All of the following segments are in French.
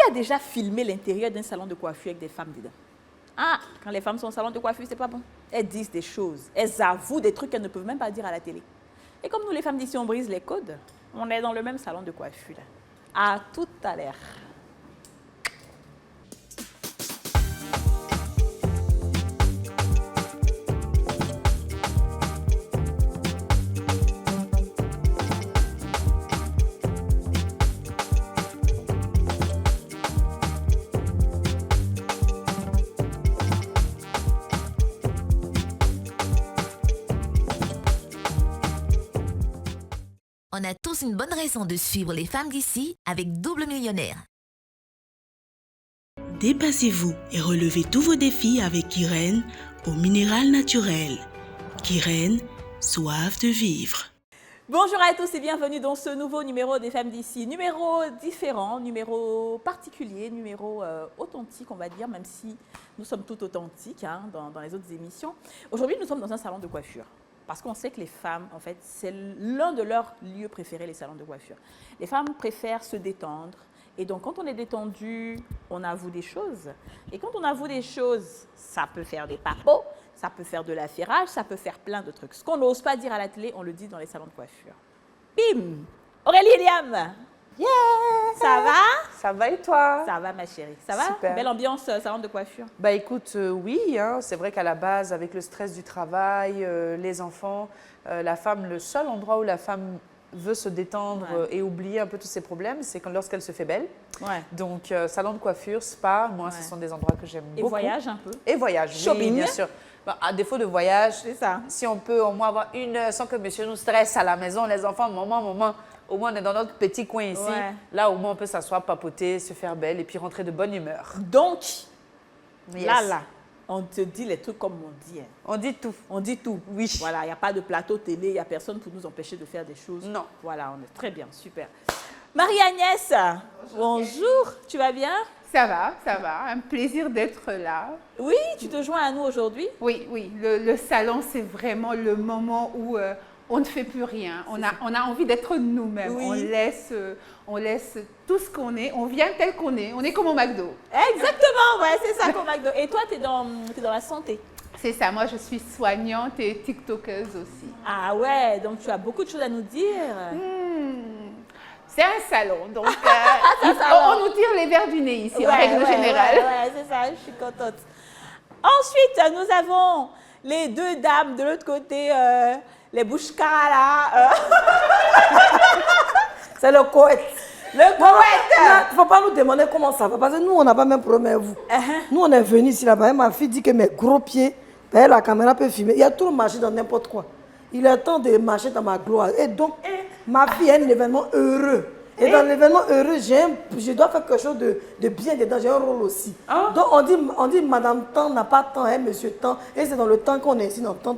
a déjà filmé l'intérieur d'un salon de coiffure avec des femmes dedans? Ah, quand les femmes sont au salon de coiffure, c'est pas bon. Elles disent des choses, elles avouent des trucs qu'elles ne peuvent même pas dire à la télé. Et comme nous, les femmes d'ici, on brise les codes, on est dans le même salon de coiffure. À tout à l'heure. On a tous une bonne raison de suivre les femmes d'ici avec Double Millionnaire. Dépassez-vous et relevez tous vos défis avec Kyrène au minéral naturel. Kyrène, soif de vivre. Bonjour à tous et bienvenue dans ce nouveau numéro des femmes d'ici. Numéro différent, numéro particulier, numéro authentique, on va dire, même si nous sommes toutes authentiques dans les autres émissions. Aujourd'hui, nous sommes dans un salon de coiffure. Parce qu'on sait que les femmes, en fait, c'est l'un de leurs lieux préférés, les salons de coiffure. Les femmes préfèrent se détendre. Et donc, quand on est détendu, on avoue des choses. Et quand on avoue des choses, ça peut faire des papos, ça peut faire de l'affairage, ça peut faire plein de trucs. Ce qu'on n'ose pas dire à la télé, on le dit dans les salons de coiffure. Bim! Aurélie et Liam! Yeah! Ça va? Ça va et toi? Ça va, ma chérie. Ça va? Super. Belle ambiance, salon de coiffure. Bah écoute, oui, c'est vrai qu'à la base, avec le stress du travail, les enfants, la femme, le seul endroit où la femme veut se détendre et oublier un peu tous ses problèmes, c'est lorsqu'elle se fait belle. Ouais. Donc, salon de coiffure, spa, moi, ce sont des endroits que j'aime beaucoup. Et voyage un peu. Et voyage, Shopping. oui, bien sûr. Bah, à défaut de voyage, C'est ça. si on peut au moins avoir une heure sans que monsieur nous stresse à la maison, les enfants, maman, au moins on est dans notre petit coin ici. Ouais. Là, au moins on peut s'asseoir, papoter, se faire belle et puis rentrer de bonne humeur. Donc, Yes. là, on te dit les trucs comme on dit. On dit tout. On dit tout. Oui. Voilà, il n'y a pas de plateau télé, il n'y a personne pour nous empêcher de faire des choses. Non. Voilà, on est très bien, super. Marie-Agnès, bonjour, tu vas bien? Ça va, un plaisir d'être là. Oui, tu te joins à nous aujourd'hui? Oui, le salon, c'est vraiment le moment où on ne fait plus rien. On a envie d'être nous-mêmes. Oui. On laisse tout ce qu'on est, on vient tel qu'on est. On est comme au McDo. Exactement, ouais, c'est ça comme McDo. Et toi, tu es dans la santé? C'est ça, moi je suis soignante et tiktokeuse aussi. Ah ouais, donc tu as beaucoup de choses à nous dire. C'est un salon, donc salon. on nous tire les verres du nez ici, en règle générale. Ouais, c'est ça, je suis contente. Ensuite, nous avons les deux dames de l'autre côté, les bouchkas là. C'est le Koweït. Le Koweït. Il ne faut pas nous demander comment ça va, parce que nous, on n'a pas même problème avec vous. Nous, on est venus ici, là-bas. Ma fille dit que mes gros pieds, la caméra peut filmer. Il y a trop marché dans n'importe quoi. Il est temps de marcher dans ma gloire. Et donc, ma fille a un événement heureux. Et dans l'événement heureux, je dois faire quelque chose de bien dedans. J'ai un rôle aussi. Donc, on dit Madame Temps n'a pas temps, Monsieur Temps. Et c'est dans le temps qu'on est ici, dans le temps.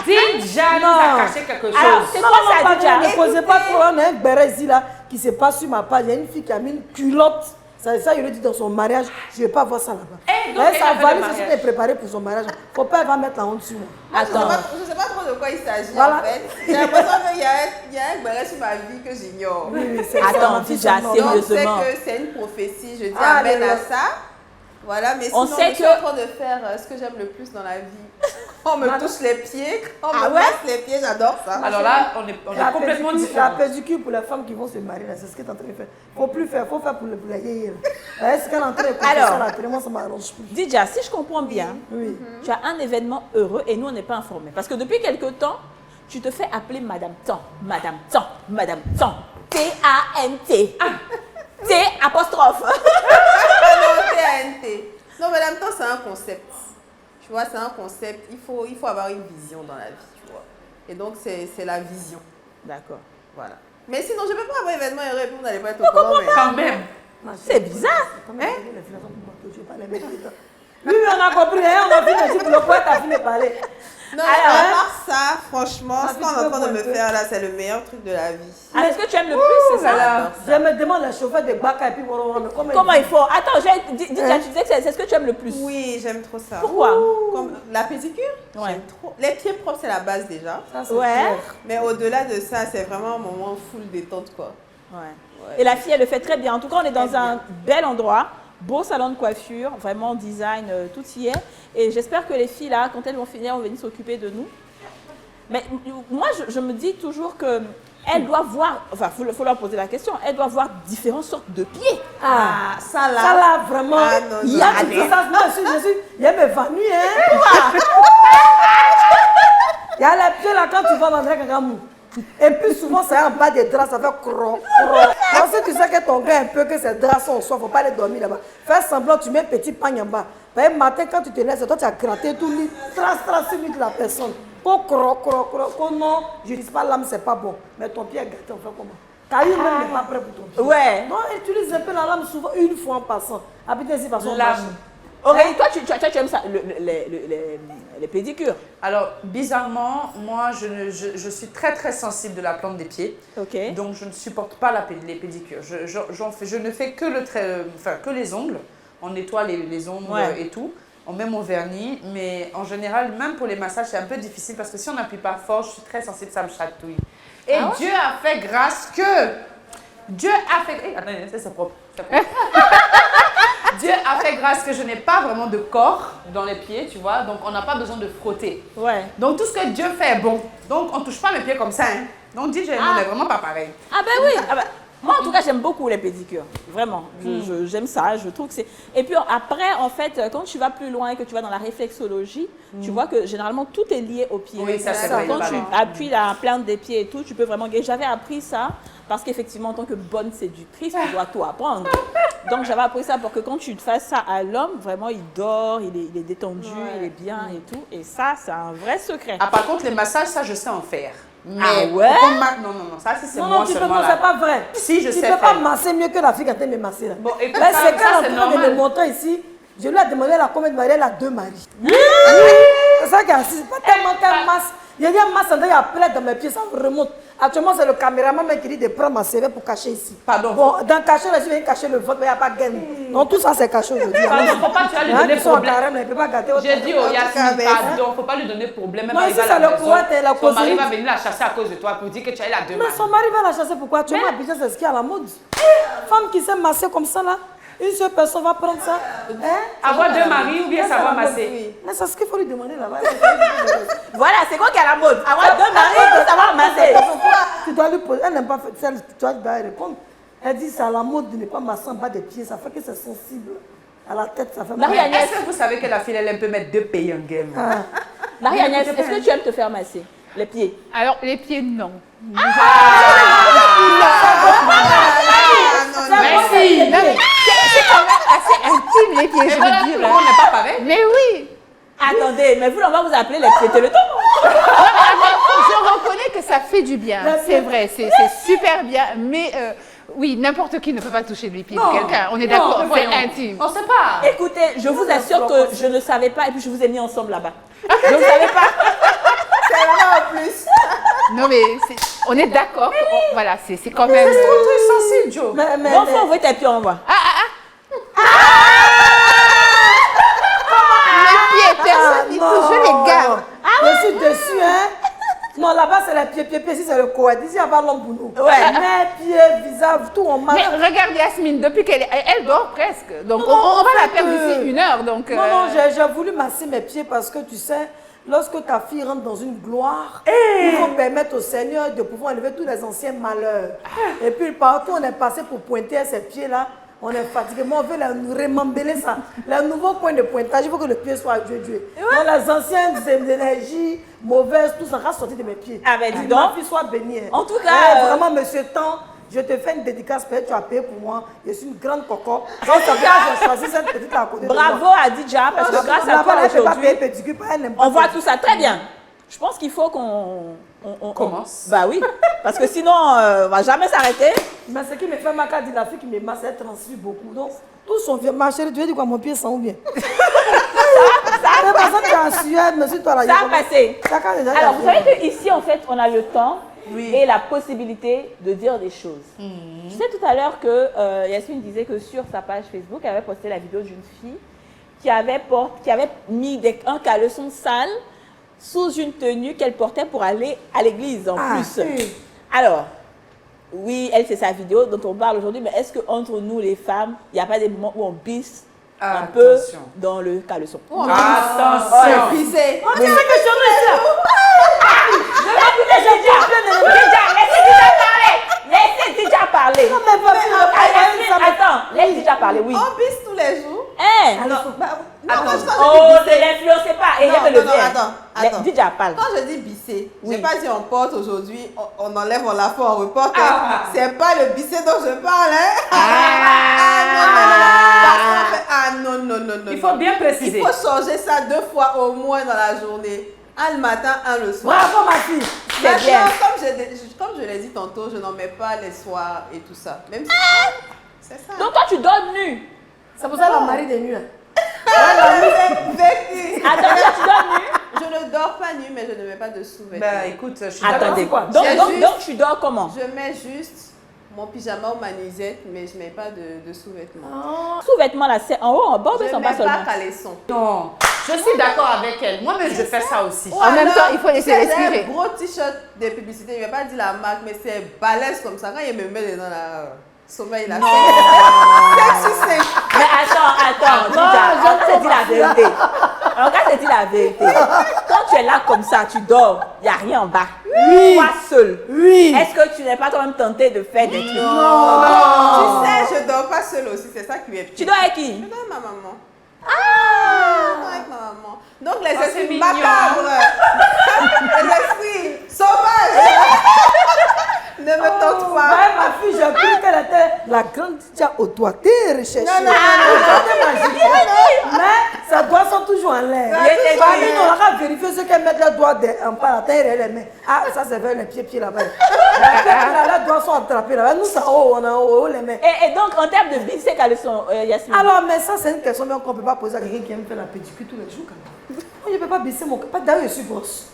Déjà, nous a caché quelque chose. Alors, c'est quoi ça, déjà? Ne posez pas trop. On a un béret ici, là, qui se passe sur ma page. Il y a une fille qui a mis une culotte. Ça, il lui dit dans son mariage, je ne vais pas voir ça là-bas. Sa valise, c'est est préparée pour son mariage. Il ne faut pas, elle va mettre la honte sur moi. Attends. Je ne sais pas trop de quoi il s'agit Voilà. en fait. J'ai l'impression qu'il y a un béret sur ma vie que j'ignore. Oui, c'est Attends, ça, déjà, ma Donc fille, sérieusement. c'est que c'est une prophétie, je dis Ah, amen mais à là. ça. Voilà, mais On sinon sait je suis que- en train de faire ce que j'aime le plus dans la vie. On me touche les pieds, on Ah me ouais? masse les pieds, j'adore ça. Alors là, on est complètement La différents. pédicure pour les femmes qui vont se marier, là, c'est ce qu'elle est en train de faire. Il ne faut plus faire, il faut faire pour les yéyés. Est-ce qu'elle est en train de faire Alors. ça là, tellement ça m'arrange plus. Didja, si je comprends bien, Oui. tu as un événement heureux et nous, on n'est pas informés. Parce que depuis quelque temps, tu te fais appeler Madame Temps, Madame Temps, Madame Temps. T-A-N-T. T apostrophe. Non, TNT. Non, mais en même temps, c'est un concept. Tu vois, c'est un concept. Il faut avoir une vision dans la vie, tu vois. Et donc, c'est la vision. D'accord. Voilà. Mais sinon, je ne peux pas avoir événement heureux et puis vous n'allez pas être au courant. mais- Quand même. C'est bizarre. Oui, on a compris, hein, on a fini de dire que le poète a fini de parler. Non, Alors, à part ça, franchement, Ah, ce qu'on tu est en peux train de me pointer. faire là, c'est le meilleur truc de la vie. Alors, est-ce que tu aimes le plus, c'est ça? J'adore Je ça. me demande la chauffeur de Baka et puis Comment il faut? Attends, Didja, tu disais que c'est ce que tu aimes le plus. Oui, j'aime trop ça. Pourquoi? Comme la pédicure, Ouais. j'aime trop. Les pieds propres, c'est la base déjà. Ça, c'est Ouais. clair. Mais au-delà de ça, c'est vraiment un moment full détente, quoi. Ouais. Et la fille, elle le fait très bien. En tout cas, on est dans un bel endroit, beau salon de coiffure, vraiment design, tout y est. Et j'espère que les filles, là, quand elles vont finir, vont venir s'occuper de nous. Mais moi, je me dis toujours que elles doivent voir, enfin, il faut leur poser la question, elles doivent voir différentes sortes de pieds. Ah, ça là. Ça là, vraiment, Ah, non, il y a non, du ça, non, il y a mes vannues, hein. Il y a les pieds là, quand tu vas dans un cagamou. Et puis souvent, c'est en bas des draps, ça fait cro. Donc si tu sais que ton gars un peu, que ces draps sont au soir, il ne faut pas aller dormir là-bas. Fais semblant, tu mets un petit pagne en bas. Le matin, quand tu te lèves, c'est toi, tu as gratté tout lit, trace de la personne. Oh, non, je ne dis pas l'âme, c'est pas bon. Mais ton pied est gâté, on fait comment? Caillou même n'est pas prêt pour ton pied. Ouais. Donc, utilise un peu la lame souvent, une fois en passant. Habitez ici, façon Lame. Aurélie, toi, tu aimes ça, les pédicures. Alors, bizarrement, moi, je suis très sensible de la plante des pieds. Ok. Donc, je ne supporte pas les pédicures. Je ne fais que, que les ongles. On nettoie les ongles et tout. On met mon vernis. Mais en général, même pour les massages, c'est un peu difficile parce que si on n'appuie pas fort, je suis très sensible, ça me chatouille. Et Dieu a fait grâce que... Dieu a fait... attendez, c'est propre. Dieu a fait grâce que je n'ai pas vraiment de corps dans les pieds, tu vois. Donc, on n'a pas besoin de frotter. Ouais. Donc, tout ce que Dieu fait est bon. Donc, on ne touche pas mes pieds comme ça. Hein. Donc, dit, on n'est vraiment pas pareil. Ah ben oui. Ah ben, moi, en tout cas, j'aime beaucoup les pédicures. Vraiment. J'aime ça. Je trouve que c'est... Et puis, après, en fait, quand tu vas plus loin et que tu vas dans la réflexologie, tu vois que généralement, tout est lié aux pieds. Oui, ça, c'est vrai. Quand tu appuies la plante des pieds et tout, tu peux vraiment guérir. J'avais appris ça parce qu'effectivement, en tant que bonne séductrice, tu dois tout apprendre. Donc, j'avais appris ça pour que quand tu fasses ça à l'homme, vraiment, il dort, il est détendu, il est bien et tout. Et ça, c'est un vrai secret. Ah, par contre, les massages, ça, je sais en faire. Mais ouais? non, ça, c'est moi Non, tu peux seulement. pas, c'est pas vrai. Si, je sais Tu faire. peux pas masser mieux que la fille quand elle me masser là. Bon, écoute, Là, ça, c'est ça, quand c'est elle est en train de normal. me montrer ici, je lui ai demandé la combien de maris, elle a 2 maris. C'est ça qui est assis, c'est pas tellement qu'elle masse. Il y a des masses, il y a plein dans mes pieds, ça me remonte. Actuellement, c'est le caméraman qui dit de prendre ma CV pour cacher ici. Pardon. Bon, dans cacher, là, je viens cacher le ventre, mais il n'y a pas de gain. Donc tout ça, c'est caché aujourd'hui. Pardon, faut pas tu vas lui donner Ils sont en problème. carême, il ne peut pas gâter. J'ai dit au Yasmine, mais- pardon, faut pas lui donner problème. Même Non, arriver ici, à la c'est le maison, courant, t'es la son mari causerie. va venir la chasser à cause de toi pour dire que tu as eu la Mais demande. son mari va la chasser pourquoi? Actuellement, à Abidjan, c'est ce qui est à la mode. Femme qui s'est massée comme ça, là, une seule personne va prendre ça. Hein? Avoir 2 maris ou bien savoir masser. Mais c'est ce qu'il faut lui demander là-bas. Voilà, c'est quoi qui est à la mode? Avoir 2 maris pour savoir masser. Tu dois lui poser. Elle n'aime pas faire ça, tu dois répondre. Elle dit c'est à la mode de ne pas masser en bas des pieds. Ça fait que c'est sensible. À la tête, ça fait mal. Marie-Agnès. Est-ce que vous savez que la fille, elle peut mettre 2 pays en game? Marie-Agnès, est-ce que tu aimes te faire masser les pieds? Alors, les pieds, non. Merci. Non, mais c'est quand même assez intime, les pieds, Et je voilà, veux tout dire. le monde n'est pas pareil. Mais oui. Attendez, mais vous, on va vous appeler les pieds télétons. Je reconnais que ça fait du bien, c'est vrai, c'est super bien, mais oui, n'importe qui ne peut pas toucher les pieds de quelqu'un, on est d'accord, c'est voyons. intime. On ne sait pas. Écoutez, je vous assure que je ne savais pas et puis je vous ai mis ensemble là-bas. Je ne savais pas. C'est vrai en plus. Non mais on est d'accord, voilà, c'est quand même... C'est trop très sensible, Joe. Bon, faut envoyer tes pieds en voie. Les pieds, personne n'y touche, je les garde. Je suis dessus, hein. Non, là-bas, c'est les pieds. Ici, c'est le coët. Ici, il n'y a pas l'homme pour nous. Ouais. Mais pieds, visage, tout, on marche. Mais regarde Yasmine, depuis elle dort presque, donc on va la perdre d'ici 1 heure, donc... Non, j'ai voulu masser mes pieds parce que tu sais, lorsque ta fille rentre dans une gloire, il faut permettre au Seigneur de pouvoir enlever tous les anciens malheurs. Et puis partout, on est passé pour pointer à ses pieds-là. On est fatigué. Moi, on veut remembeler ça. Les nouveaux points de pointage, il faut que le pied soit Dieu. Donc, les anciennes énergies mauvaises, tout ça va sortir de mes pieds. Ah, ben, dis Que donc. ma fille soit bénie. Hein. En tout cas, Vraiment, monsieur Tan, je te fais une dédicace, peut-être tu as payé pour moi. Je suis une grande coco. Donc, ça fait que j'ai choisi cette petite à côté de moi. Bravo à Dija, parce que grâce à toi aujourd'hui, on voit tout ça très bien. Je pense qu'il faut qu'on Commence. Bah oui, parce que sinon, on va jamais s'arrêter. Mais ce qui me fait mal, quand dit la fille qui me masse, elle transfère beaucoup. Donc, tout son vieux, ma chérie, tu veux dire quoi, mon pied sent ou bien? Ça va passer, tu as sué, monsieur, toi là. Ça a passé. Chacun déjà. Alors, vous savez qu'ici, en fait, on a le temps et la possibilité de dire des choses. Je sais tout à l'heure que Yasmine disait que sur sa page Facebook, elle avait posté la vidéo d'une fille qui avait mis un caleçon sale sous une tenue qu'elle portait pour aller à l'église en plus. Oui. Alors, Oui, elle, c'est sa vidéo dont on parle aujourd'hui, mais est-ce qu'entre nous, les femmes, il n'y a pas des moments où on bisse un peu dans le caleçon? Attention. Pisser. On dirait que je suis là. Laissez déjà parler. Non, mais pas Attends, laisse déjà parler, oui. On bise tous les jours. Non, Attends, ne l'influencez pas. Et le attends. Déjà parle. Quand je dis bisser, j'ai pas dit on porte aujourd'hui, on enlève, on la fait, on reporte. C'est pas le bisser dont je parle. Non. Il faut bien préciser. Il faut changer ça 2 fois au moins dans la journée. Un le matin, un le soir. Bravo, ma fille. C'est bien. Comme je l'ai dit tantôt, je n'en mets pas les soirs et tout ça. Même si c'est ça. Donc toi, tu dors nu. C'est pour ça que la mari des nuits. Vêtu. Attends, toi, tu dors nu. Je ne dors pas nu, mais je ne mets pas de sous-vêtements. Ben écoute, je suis Attendez, d'accord. donc tu dors comment? Je mets juste mon pyjama ou ma nuisette, mais je ne mets pas de sous-vêtements. Sous-vêtements là, c'est en haut, en bas, Je mais ne en bas mets seulement. pas caleçon. Non, je suis d'accord avec elle. Moi-même, je fais ça aussi. En même temps, il faut laisser C'est respirer. un gros t-shirt de publicité, je ne vais pas dire la marque, mais c'est balèze comme ça. Quand il me met dedans la sommeil, là, c'est 5 sur 5. Mais attends, on s'est dit la vérité. Alors, quand c'est dit la vérité, quand tu es là comme ça, tu dors, il n'y a rien en bas. Oui. Toi seul. Oui. Est-ce que tu n'es pas toi-même tenté de faire des trucs? Tu sais, je ne dors pas seule aussi, c'est ça qui est pire. Tu dors avec qui? Je dors avec ma maman. Je dors avec ma maman. Donc les c'est esprits mignon. macabres, les esprits sauvages, ne me tentent pas. Ouais, ma fille, j'ai appris qu'elle était la grande Didia au doigt. T'es recherchée. Non. Mais ses doigts sont toujours en l'air. était Famille, bien. on va vérifier ce qu'elle met les doigts en pas la terre et les mains. Ah, ça c'est vers les pieds là-bas. Les doigts sont attrapés là-bas. Nous, ça, on a en haut les mains. Et donc, en termes de bisser caleçon, Yasmine. Alors, mais ça, c'est une question même qu'on ne peut pas poser à quelqu'un qui aime faire la pédicure tous les jours. Quand même. Moi, je ne peux pas baisser mon caleçon. D'ailleurs, je suis grosse.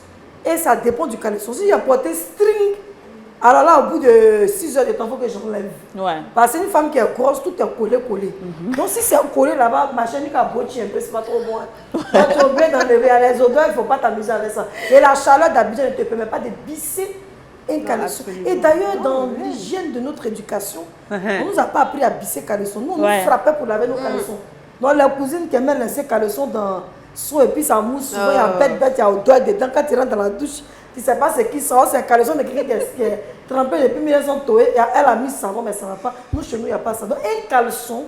Et ça dépend du caleçon. Si j'ai porté string, alors là, au bout de 6 heures de temps, il faut que j'enlève. Ouais. Parce que c'est une femme qui est grosse, tout est collé. Donc, si c'est collé là-bas, ma chaîne qui a botché un peu, c'est pas trop bon. Quand tu es obligé d'enlever les odeurs, il ne faut pas t'amuser avec ça. Et la chaleur d'Abidjan ne te permet pas de bisser un caleçon. Et d'ailleurs, dans l'hygiène de notre éducation, on ne nous a pas appris à bisser caleçon. Nous, on nous frappait pour laver nos caleçons. Donc, la cousine qui aimait laisser caleçon dans son et puis ça mousse, souvent il y a bête, il y a odeur dedans. Quand tu rentres dans la douche, tu ne sais pas ce qui sort. C'est un caleçon de quelqu'un qui est trempé depuis 1900. Elle a mis savon, mais ça ne va pas. Nous, chez nous, il n'y a pas ça. Donc, un caleçon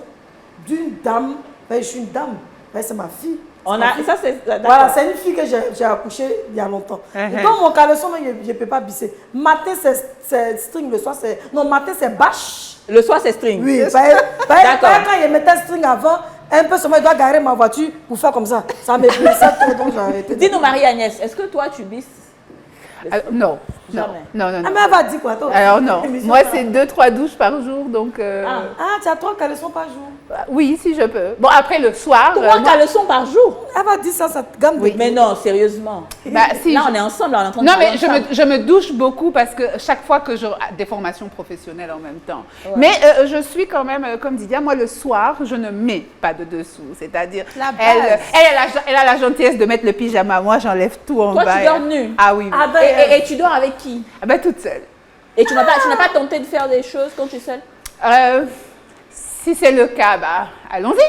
d'une dame, je suis une dame, c'est ma fille. Ça, c'est. Voilà, c'est une fille que j'ai accouchée il y a longtemps. Et donc, mon caleçon, je ne peux pas bisser. Matin, c'est string, le soir, c'est. Non, matin, c'est bâche. Le soir, c'est string. Oui, D'accord. quand je mettais string avant, un peu seulement, je dois garer ma voiture pour faire comme ça. Ça me blessait trop, donc j'ai arrêté. Dis-nous, Marie-Agnès, est-ce que toi, tu bisses? Non. Jamais. Non. Ah, mais elle va dire quoi, toi? Alors non, moi c'est 2-3 douches par jour, donc... Ah, tu as 3 caleçons par jour. Oui, si je peux. Bon, après le soir... 3 caleçons par jour? Elle va dire ça te gamme de... Mais non, sérieusement. si, là, on est ensemble, on est en train de Non, parler mais ensemble. je me douche beaucoup parce que chaque fois que j'ai des formations professionnelles en même temps. Ouais. Mais je suis quand même, comme Didia, moi le soir, je ne mets pas de dessous. C'est-à-dire, elle a la gentillesse de mettre le pyjama. Moi, j'enlève tout en bas. Toi, tu dors nu? Ah oui. Ah, ben, Et tu dors avec qui? Ah ben, toute seule. Et tu n'as pas tenté de faire des choses quand tu es seule? Si c'est le cas, bah, allons-y.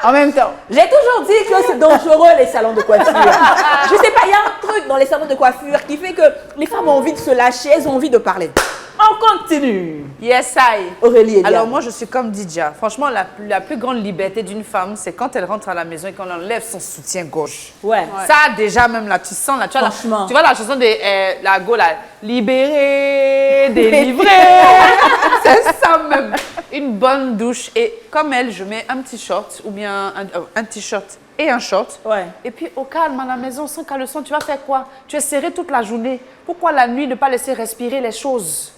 En même temps. J'ai toujours dit que c'est dangereux les salons de coiffure. Je sais pas, il y a un truc dans les salons de coiffure qui fait que les femmes ont envie de se lâcher, elles ont envie de parler. On continue. Yes, I. Aurélie, Eliane. Alors moi, je suis comme Didia. Franchement, la plus grande liberté d'une femme, c'est quand elle rentre à la maison et qu'on enlève son soutien-gorge. Ouais. Ça, déjà, même là, tu sens, là, tu vois, Franchement. tu vois la chanson de la Go, là, libérée, délivrée. C'est ça même. Une bonne douche. Et comme elle, je mets un petit short ou bien un t-shirt et un short. Ouais. Et puis au calme à la maison, sans caleçon, tu vas faire quoi? Tu es serré toute la journée. Pourquoi la nuit ne pas laisser respirer les choses?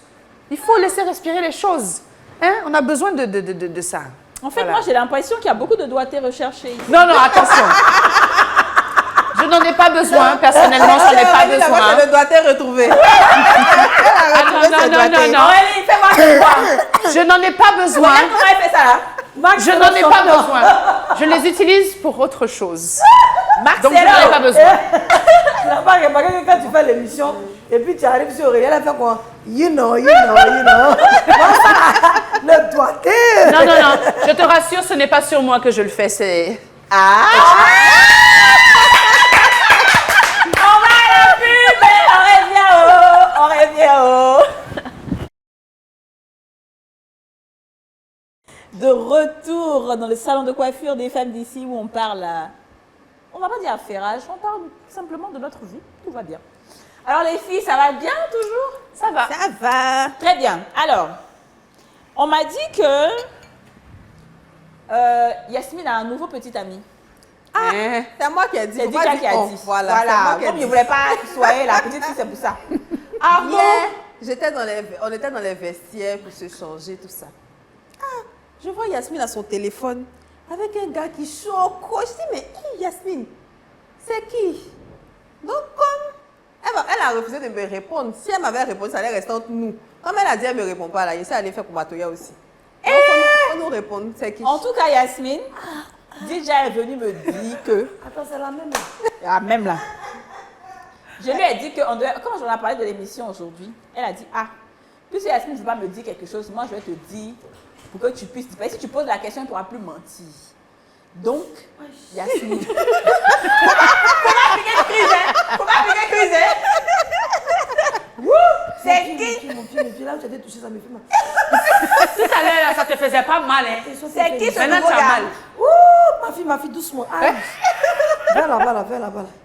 Il faut laisser respirer les choses. Hein? On a besoin de ça. En fait, Voilà. moi, j'ai l'impression qu'il y a beaucoup de doigtés recherchés ici. Non, attention. Je n'en ai pas besoin. Personnellement, je n'en ai pas besoin. Le doigté retrouvé. Non. Aurélie, fais-moi voir. Je n'en ai pas besoin. Regarde comment elle fait ça là. Je n'en ai pas besoin. Je les utilise pour autre chose. Marc, Donc, c'est je n'en ai là. pas besoin. Tu n'as pas remarqué que quand tu fais l'émission, et puis tu arrives sur Aurélie, elle fait quoi? You know. Comme ça, le doigté. Non, non, non. Je te rassure, ce n'est pas sur moi que je le fais. C'est. On va à la pub et on revient. De retour dans le salon de coiffure des femmes d'ici où on parle, on va pas dire affairage, on parle simplement de notre vie, tout va bien. Alors les filles, ça va bien toujours? Ça va. Ça va. Très bien. Alors, on m'a dit que Yasmine a un nouveau petit ami. C'est moi qui ai dit. C'est faut Dika pas dire qui a on. dit. Voilà, c'est moi qui ai Comme dit. je ne voulais pas que tu sois la petite fille, c'est pour ça. Ah bon? On était dans les vestiaires pour se changer, tout ça. Ah, je vois Yasmine à son téléphone avec un gars qui choco. Je dis, mais qui Yasmine? C'est qui? Donc, comme elle a refusé de me répondre. Si elle m'avait répondu, ça allait rester entre nous. Comme elle a dit, elle ne me répond pas là. Je sais, elle allait faire pour Matoya aussi. Donc, faut nous répondre. C'est qui? En tout cas, Yasmine, déjà est venue me dire que... Attends, c'est la même. Ah, même là. Je lui ai dit que, quand j'en ai parlé de l'émission aujourd'hui, elle a dit, puisque Yasmine ne veut pas me dire quelque chose, moi je vais te dire pour que tu puisses... Si tu poses la question, tu ne pourras plus mentir. Donc, Yasmine... Faut pas piquer de crise, hein? Faut pas piquer de crise, hein? C'est qui? Mon pied, là où j'ai touché, ça me fait mal. Tout à l'heure, ça te faisait pas mal, hein? C'est qui ce Maintenant, nouveau tu as gars? mal. Ouh, ma fille, doucement. Aïe. Viens là-bas, là.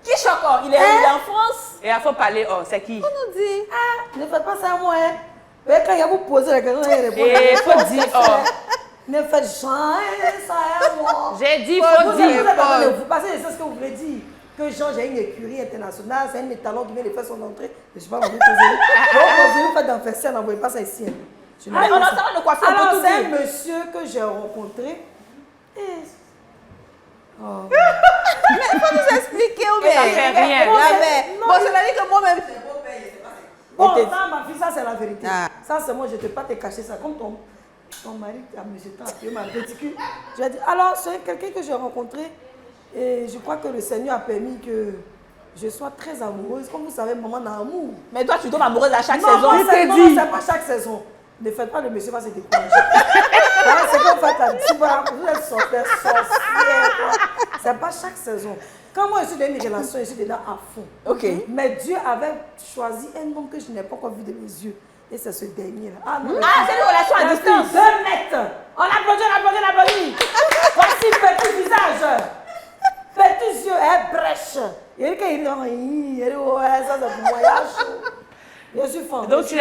Qui Choco? Il est en France? Et il faut parler, c'est qui? On nous dit. Ne faites pas ça à moi, hein. Mais quand il y a vous poser la question, il répond. Et faut dire, Ne faites jamais ça à moi. J'ai dit, Vous faut dire. êtes en train de vous passer, c'est ce que vous voulez dire. Que Jean, j'ai une écurie internationale, c'est un étalon qui vient de faire son entrée. Je ne sais pas, vous poser. Vous faites d'un festival, n'envoyez pas ça ici. Mais on entend le coiffeur, on peut Alors, tout c'est un dire. monsieur que j'ai rencontré. Mais il faut nous expliquer ou bien. Ça fait rien. Bon, cela dit que moi-même, c'est beau payer, c'est pas ça. Bon, ça, ma fille, ça, c'est la vérité. Ah. Ça, c'est moi, je ne peux pas te cacher ça. Comme ton mari, monsieur, t'a appuyé ma petite cul. J'ai dit, alors, c'est quelqu'un que j'ai rencontré. Et je crois que le Seigneur a permis que je sois très amoureuse. Comme vous savez, maman n'a amour. Mais toi, tu tombes amoureuse à chaque Non, saison. non, c'est pas chaque saison. Ne faites pas le monsieur va se décourager. C'est comme vous faites la diva, vous êtes sorcière, c'est pas chaque saison. Quand moi je suis dans une relation, je suis dedans à fond. Ok. Mais Dieu avait choisi un homme que je n'ai pas encore vu de mes yeux. Et c'est ce dernier-là. Ah, non, C'est une relation à distance. 2 mètres. On applaudit. Voici petit visage. Petits yeux, brèche. Il dit qu'il dit, ça c'est pour moi, il a chaud. Je suis femme. Donc, tu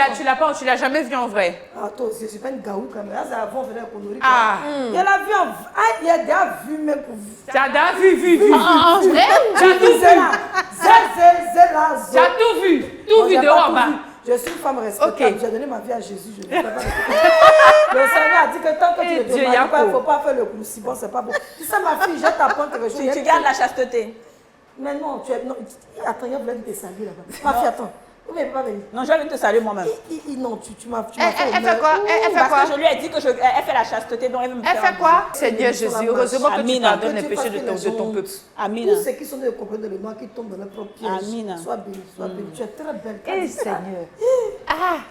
l'as jamais vu en vrai? Ah, toi aussi, je ne suis pas une gaou quand même. Là, c'est avant, on faisait la connerie. Ah. Il a vu en... Ah, il a déjà vu même pour vous. Tu as déjà vu. En vrai? Tu as tout vu. Tu as tout vu. Tout vu de haut en bas. Je suis une femme respectable. Ok. J'ai donné ma vie à Jésus. Je ne peux pas le Seigneur a dit que tant que tu ne te Dieu, maries pas, il Yako. ne faut pas faire le coup. Si bon, c'est pas bon. Tu sais, ma fille, je t'apprends quelque chose. Tu gardes la chasteté. Mais non, tu es... Non, attends, il y a plein de tes saluts là-bas. Ma fille, attends. Vous ne pouvez pas venir. Non, je vais venir te saluer moi-même. Non, tu m'as fait Elle fait quoi? Elle fait Parce quoi? que je lui ai dit que elle fait la chasteté, donc elle veut me Elle faire fait quoi? Seigneur Jésus, heureusement que tu Amine. pardonnes les Que tu péchés de fasses ton peuple. Amine. Tous ceux qui sont de comprendre le noir, qui tombent dans leur propre piège. Amine. Sois béni, sois béni. Tu es très belle. Eh, Seigneur.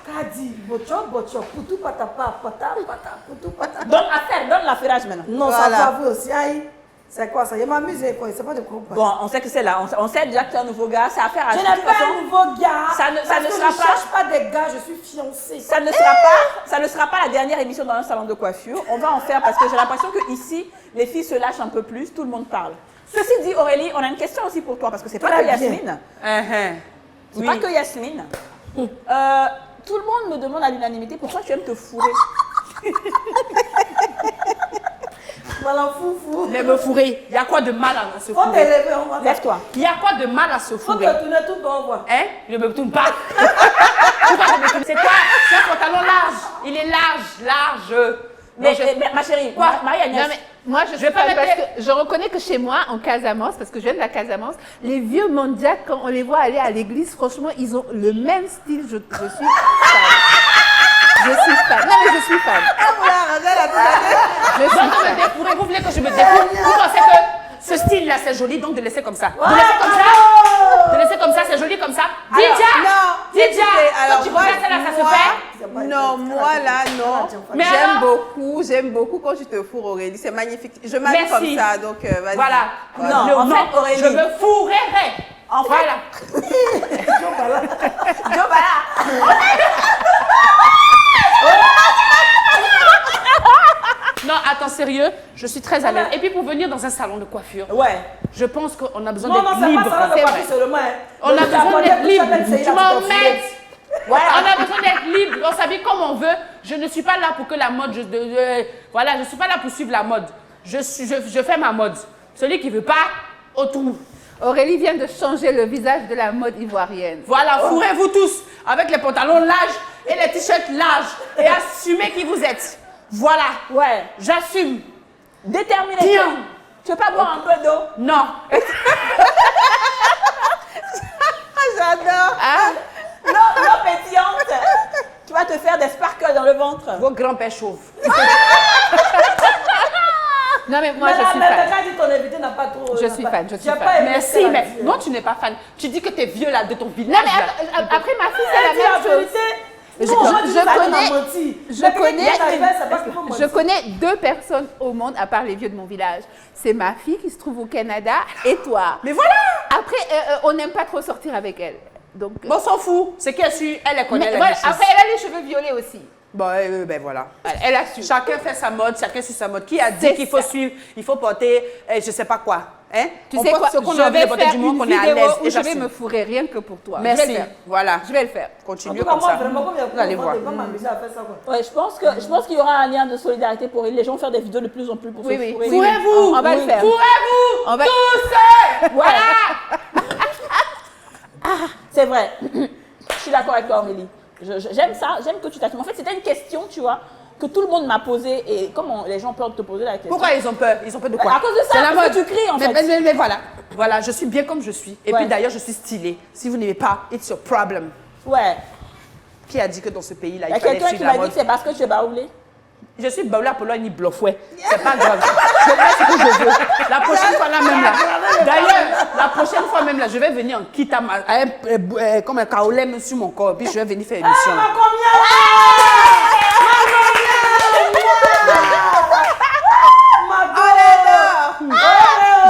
Kadi, bocho, poutou patapa, poutou patapa. Donne l'affairage maintenant. Non, Voilà. ça va vous aussi. Aïe, c'est quoi ça? Il m'amuse, quoi. C'est pas de quoi. Bon, on sait que c'est là. On sait déjà que tu es un nouveau gars. C'est affaire à Je de n'ai toute pas façon, un nouveau gars. ça ne parce sera que je pas- ne cherche pas des gars, je suis fiancée. ça ne sera pas la dernière émission dans un salon de coiffure. On va en faire parce que j'ai l'impression que ici, les filles se lâchent un peu plus. Tout le monde parle. Ceci dit, Aurélie, on a une question aussi pour toi parce que c'est pas Très que bien. Yasmine. C'est Oui. pas que Yasmine. Tout le monde me demande à l'unanimité pourquoi tu aimes te fourrer. Voilà, foufou. Mais me fourrer, il y a quoi de mal à se Faut fourrer? t'élever, on va. Lève-toi. Il y a quoi de mal à se Faut fourrer? te tourner tout on voit. Hein? Je ne me tourne pas. Pourquoi je me tourne? C'est quoi? C'est un pantalon large. Il est large. Mais, je- mais ma chérie, Quoi? Marie-Agnès, Non, mais Moi, je vais sais pas pas parce mettre- que je reconnais que chez moi, en Casamance, parce que je viens de la Casamance, les vieux mondiaques, quand on les voit aller à l'église, franchement, ils ont le même style. Je suis fan. Je suis fan. Non, mais je suis fan. Je suis Donc, me fan. défourrer, vous voulez que je me défoure? Vous pensez que ce style-là, c'est joli, donc de laisser comme ça. De laisser comme ça. De laisser comme ça, c'est joli comme ça. Didia, Didia, alors, tu vois ça là, ça se fait. Non, moi là, non. Mais J'aime beaucoup quand tu te fourres, Aurélie. C'est magnifique. Je m'habille comme ça, donc vas-y. Voilà. Non, en fait, Aurélie. Je me fourrerai. Voilà. Non, attends, sérieux, je suis très à l'aise. Et puis pour venir dans un salon de coiffure, je pense qu'on a besoin d'être libre. C'est vrai. On a besoin d'être libre. Tu m'emmènes. On a besoin d'être libre. On s'habille comme on veut. Je ne suis pas là pour que la mode. Voilà, je suis pas là pour suivre la mode. Je fais ma mode. Celui qui veut pas, autour. Aurélie vient de changer le visage de la mode ivoirienne. Voilà, fourrez-vous tous avec les pantalons larges et les t-shirts larges et assumez qui vous êtes. Voilà. Ouais. J'assume. Déterminé. Tiens. Tu veux pas boire un peu d'eau? Non. J'adore. L'eau pétillante. Tu vas te faire des sparkles dans le ventre. Vos grands-pères chauves. Non, mais moi, je suis fan. Ton invité n'a pas trop. Je suis fan, je suis fan. Merci, mais non, tu n'es pas fan. Tu dis que tu es vieux là de ton village. Non, mais après, ma fille, c'est la même chose. Je connais 2 personnes au monde, à part les vieux de mon village. C'est ma fille qui se trouve au Canada et toi. Mais voilà. Après, on n'aime pas trop sortir avec elle. Donc, on s'en fout. C'est qu'elle suit, elle connaît. Voilà, après, elle a les cheveux violets aussi. Bon, ben voilà. Elle a su. Chacun fait sa mode, chacun suit sa mode. Qui a dit qu'il faut suivre, il faut porter, je sais pas quoi. Hein? Tu sais quoi, je vais faire du monde qu'on est à vidéo l'aise. où je vais me fourrer rien que pour toi. Merci. Je vais le faire. Voilà. Je vais le faire. Continue comme ça. Vous allez voir. Ouais, je pense qu'il y aura un lien de solidarité pour les gens faire des vidéos de plus en plus pour se fourrer. Fourrez-vous. On va le faire. Fourrez-vous. Tous. Voilà. C'est vrai. Je suis d'accord avec toi, Aurélie. J'aime ça, j'aime que tu t'assumes. En fait, c'était une question, tu vois, que tout le monde m'a posée et comment les gens peuvent te poser la question. Pourquoi ils ont peur? Ils ont peur de quoi? À cause de ça, parce que tu cries en fait. Mais voilà. Voilà, je suis bien comme je suis. Et puis d'ailleurs, je suis stylée. Si vous n'aimez pas, it's your problem. Ouais. Qui a dit que dans ce pays-là, il y a quelqu'un qui m'a dit que c'est parce que tu es baoulé. Je suis baoulé à Polo, ni blofouet. C'est pas grave. Je fais ce que je veux. La prochaine fois là même là. D'ailleurs, la prochaine fois même là, je vais venir en kit comme un kaolem sur mon corps. Puis je vais venir faire émission.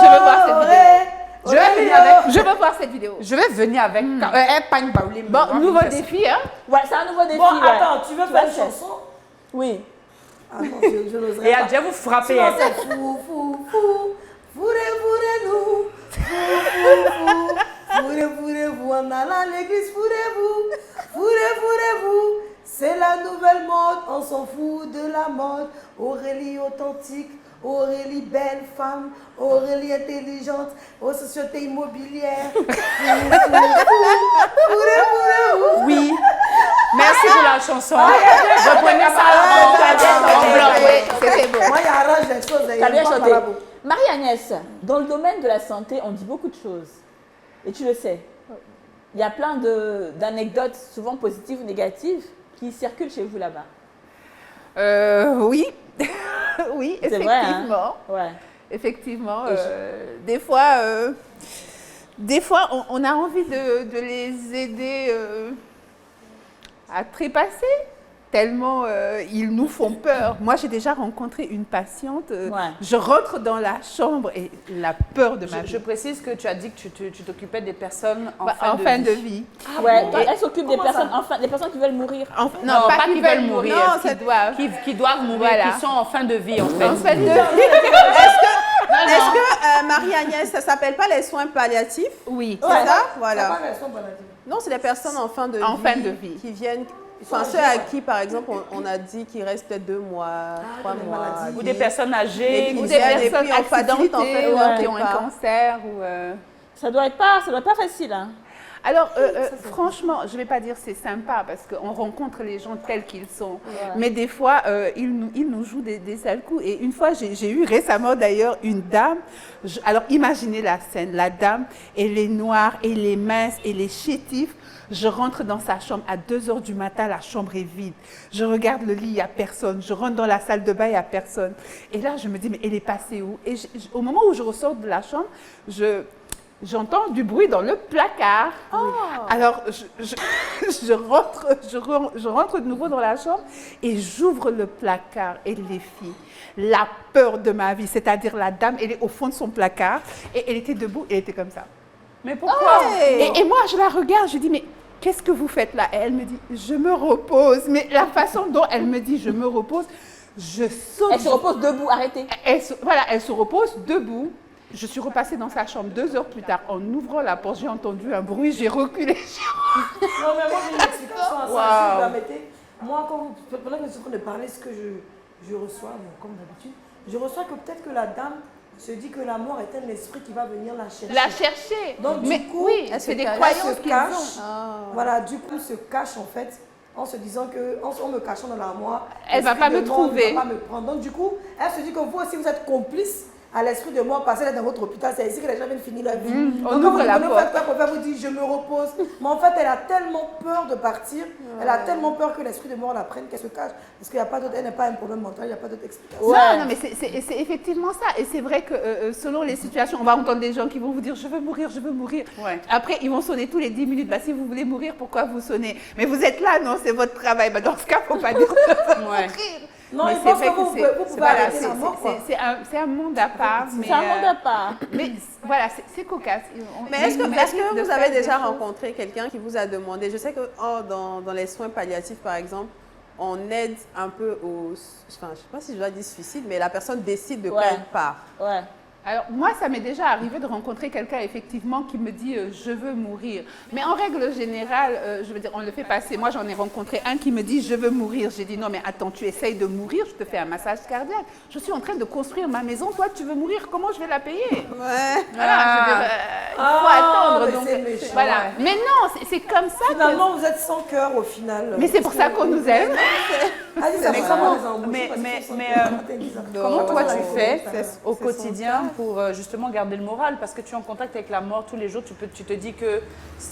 Je veux voir cette vidéo. Je vais venir avec. Je veux voir cette vidéo. Je vais venir avec un pagne baoulé. Bon, nouveau défi, hein? Ouais, c'est un nouveau défi. Bon, attends, tu veux faire une chanson? Oui. Ah non, je n'oserais Et pas. je vais vous frapper. Sinon, c'est fou, fou, fou. Fourrez-nous. Fourrez-vous en allant à l'église. Fourrez-vous. Fourrez-vous. C'est la nouvelle mode. On s'en fout de la mode. Aurélie authentique. Aurélie belle femme. Aurélie intelligente. Aux sociétés immobilières. Fourrez-vous. Oui. Merci pour la chanson. Je prenais ça en bloc. C'était beau. Moi, il arrange les choses. T'as bien chanté. Marie-Agnès, dans le domaine de la santé, on dit beaucoup de choses. Et tu le sais. Il y a plein d'anecdotes, souvent positives ou négatives, qui circulent chez vous là-bas. Oui. Oui, C'est effectivement. vrai, hein? Ouais. Effectivement. Des fois, on a envie de les aider à trépasser, tellement ils nous font peur. Moi, j'ai déjà rencontré une patiente. Je rentre dans la chambre et la peur de ma vie. Je précise que tu as dit que tu t'occupais des personnes en fin de vie. Ouais, elle s'occupe des personnes, des personnes qui veulent mourir. Non, pas qui veulent mourir. Non, qui doivent mourir, qui sont en fin de vie en fait. En fin de vie. Est-ce que Marie-Agnès, ça s'appelle pas les soins palliatifs? Oui. C'est ça? Voilà. C'est pas les soins palliatifs. Non, c'est les personnes en fin de vie. En fin de vie. Qui viennent. Enfin, ceux à qui, par exemple, on a dit qu'il reste peut-être 2 mois, 3 mois. Ou des personnes âgées. Ou des personnes accidentées, en fait, qui ont un cancer. Ça doit être pas facile. Hein. Alors, franchement, je ne vais pas dire c'est sympa parce qu'on rencontre les gens tels qu'ils sont. Mais des fois, ils nous jouent des sales coups. Et une fois, j'ai eu récemment d'ailleurs une dame. Alors, imaginez la scène. La dame, elle est noire, elle est mince, elle est chétive. Je rentre dans sa chambre à 2 h du matin, la chambre est vide. Je regarde le lit, il n'y a personne. Je rentre dans la salle de bain, il n'y a personne. Et là, je me dis, mais elle est passée où? Et au moment où je ressors de la chambre, j'entends du bruit dans le placard. Alors, je rentre de nouveau dans la chambre et j'ouvre le placard. Et les filles, la peur de ma vie, c'est-à-dire la dame, elle est au fond de son placard et elle était debout, elle était comme ça. Mais pourquoi? Et moi, je la regarde, je dis, mais qu'est-ce que vous faites là? Et elle me dit, je me repose. Mais la façon dont elle me dit, je me repose, je saute. Elle se repose debout, arrêtez. Voilà, elle se repose debout. Je suis repassée dans sa chambre 2 heures plus tard. En ouvrant la porte, j'ai entendu un bruit, j'ai reculé. Non, mais moi, j'ai une explication à ça, si vous permettez. Moi, pendant que je suis en train de parler, ce que je reçois, bon, comme d'habitude, je reçois que peut-être que la dame se dit que la mort est un esprit qui va venir la chercher. La chercher. Donc, mais du coup, oui, c'est des croyances qu'ils ont. Voilà, du coup, se cache en fait, en se disant que, en me cachant dans l'armoire, elle ne va pas me trouver. Elle va pas me prendre. Donc, du coup, elle se dit que vous aussi, vous êtes complice à l'esprit de mort, parce qu'elle est dans votre hôpital, c'est ici que les gens viennent finir leur vie. On ouvre la porte. Elle vous dit, je me repose. Mais en fait, elle a tellement peur de partir, elle a tellement peur que l'esprit de mort la prenne qu'elle se cache. Parce qu'il n'y a pas d'autre, elle n'est pas un problème mental, il n'y a pas d'autre explication. Non, mais c'est effectivement ça. Et c'est vrai que selon les situations, on va entendre des gens qui vont vous dire, je veux mourir, je veux mourir. Ouais. Après, ils vont sonner tous les 10 minutes. Bah, si vous voulez mourir, pourquoi vous sonnez? Mais vous êtes là, non, c'est votre travail. Bah, dans ce cas, il ne faut pas dire je veux mourir. Non, je pense que vous pouvez arrêter la mort. C'est un monde à part. C'est un monde à part. Mais voilà, c'est cocasse. Mais est-ce que vous avez déjà rencontré quelqu'un qui vous a demandé, je sais que dans les soins palliatifs par exemple, on aide un peu enfin, je ne sais pas si je dois dire suicide, mais la personne décide de prendre part. Ouais. Alors, moi, ça m'est déjà arrivé de rencontrer quelqu'un, effectivement, qui me dit « je veux mourir ». Mais en règle générale, je veux dire, on le fait passer. Moi, j'en ai rencontré un qui me dit « je veux mourir ». J'ai dit « non, mais attends, tu essayes de mourir, je te fais un massage cardiaque. Je suis en train de construire ma maison, toi, tu veux mourir, comment je vais la payer ?» Ouais. Voilà, je veux dire, il faut attendre. Mais donc, c'est méchant. voilà. Mais non, c'est comme ça. Finalement, vous êtes sans cœur au final. Mais c'est pour ça qu'on nous aime. Comment toi tu fais au quotidien pour justement garder le moral? Parce que tu es en contact avec la mort tous les jours, tu te dis que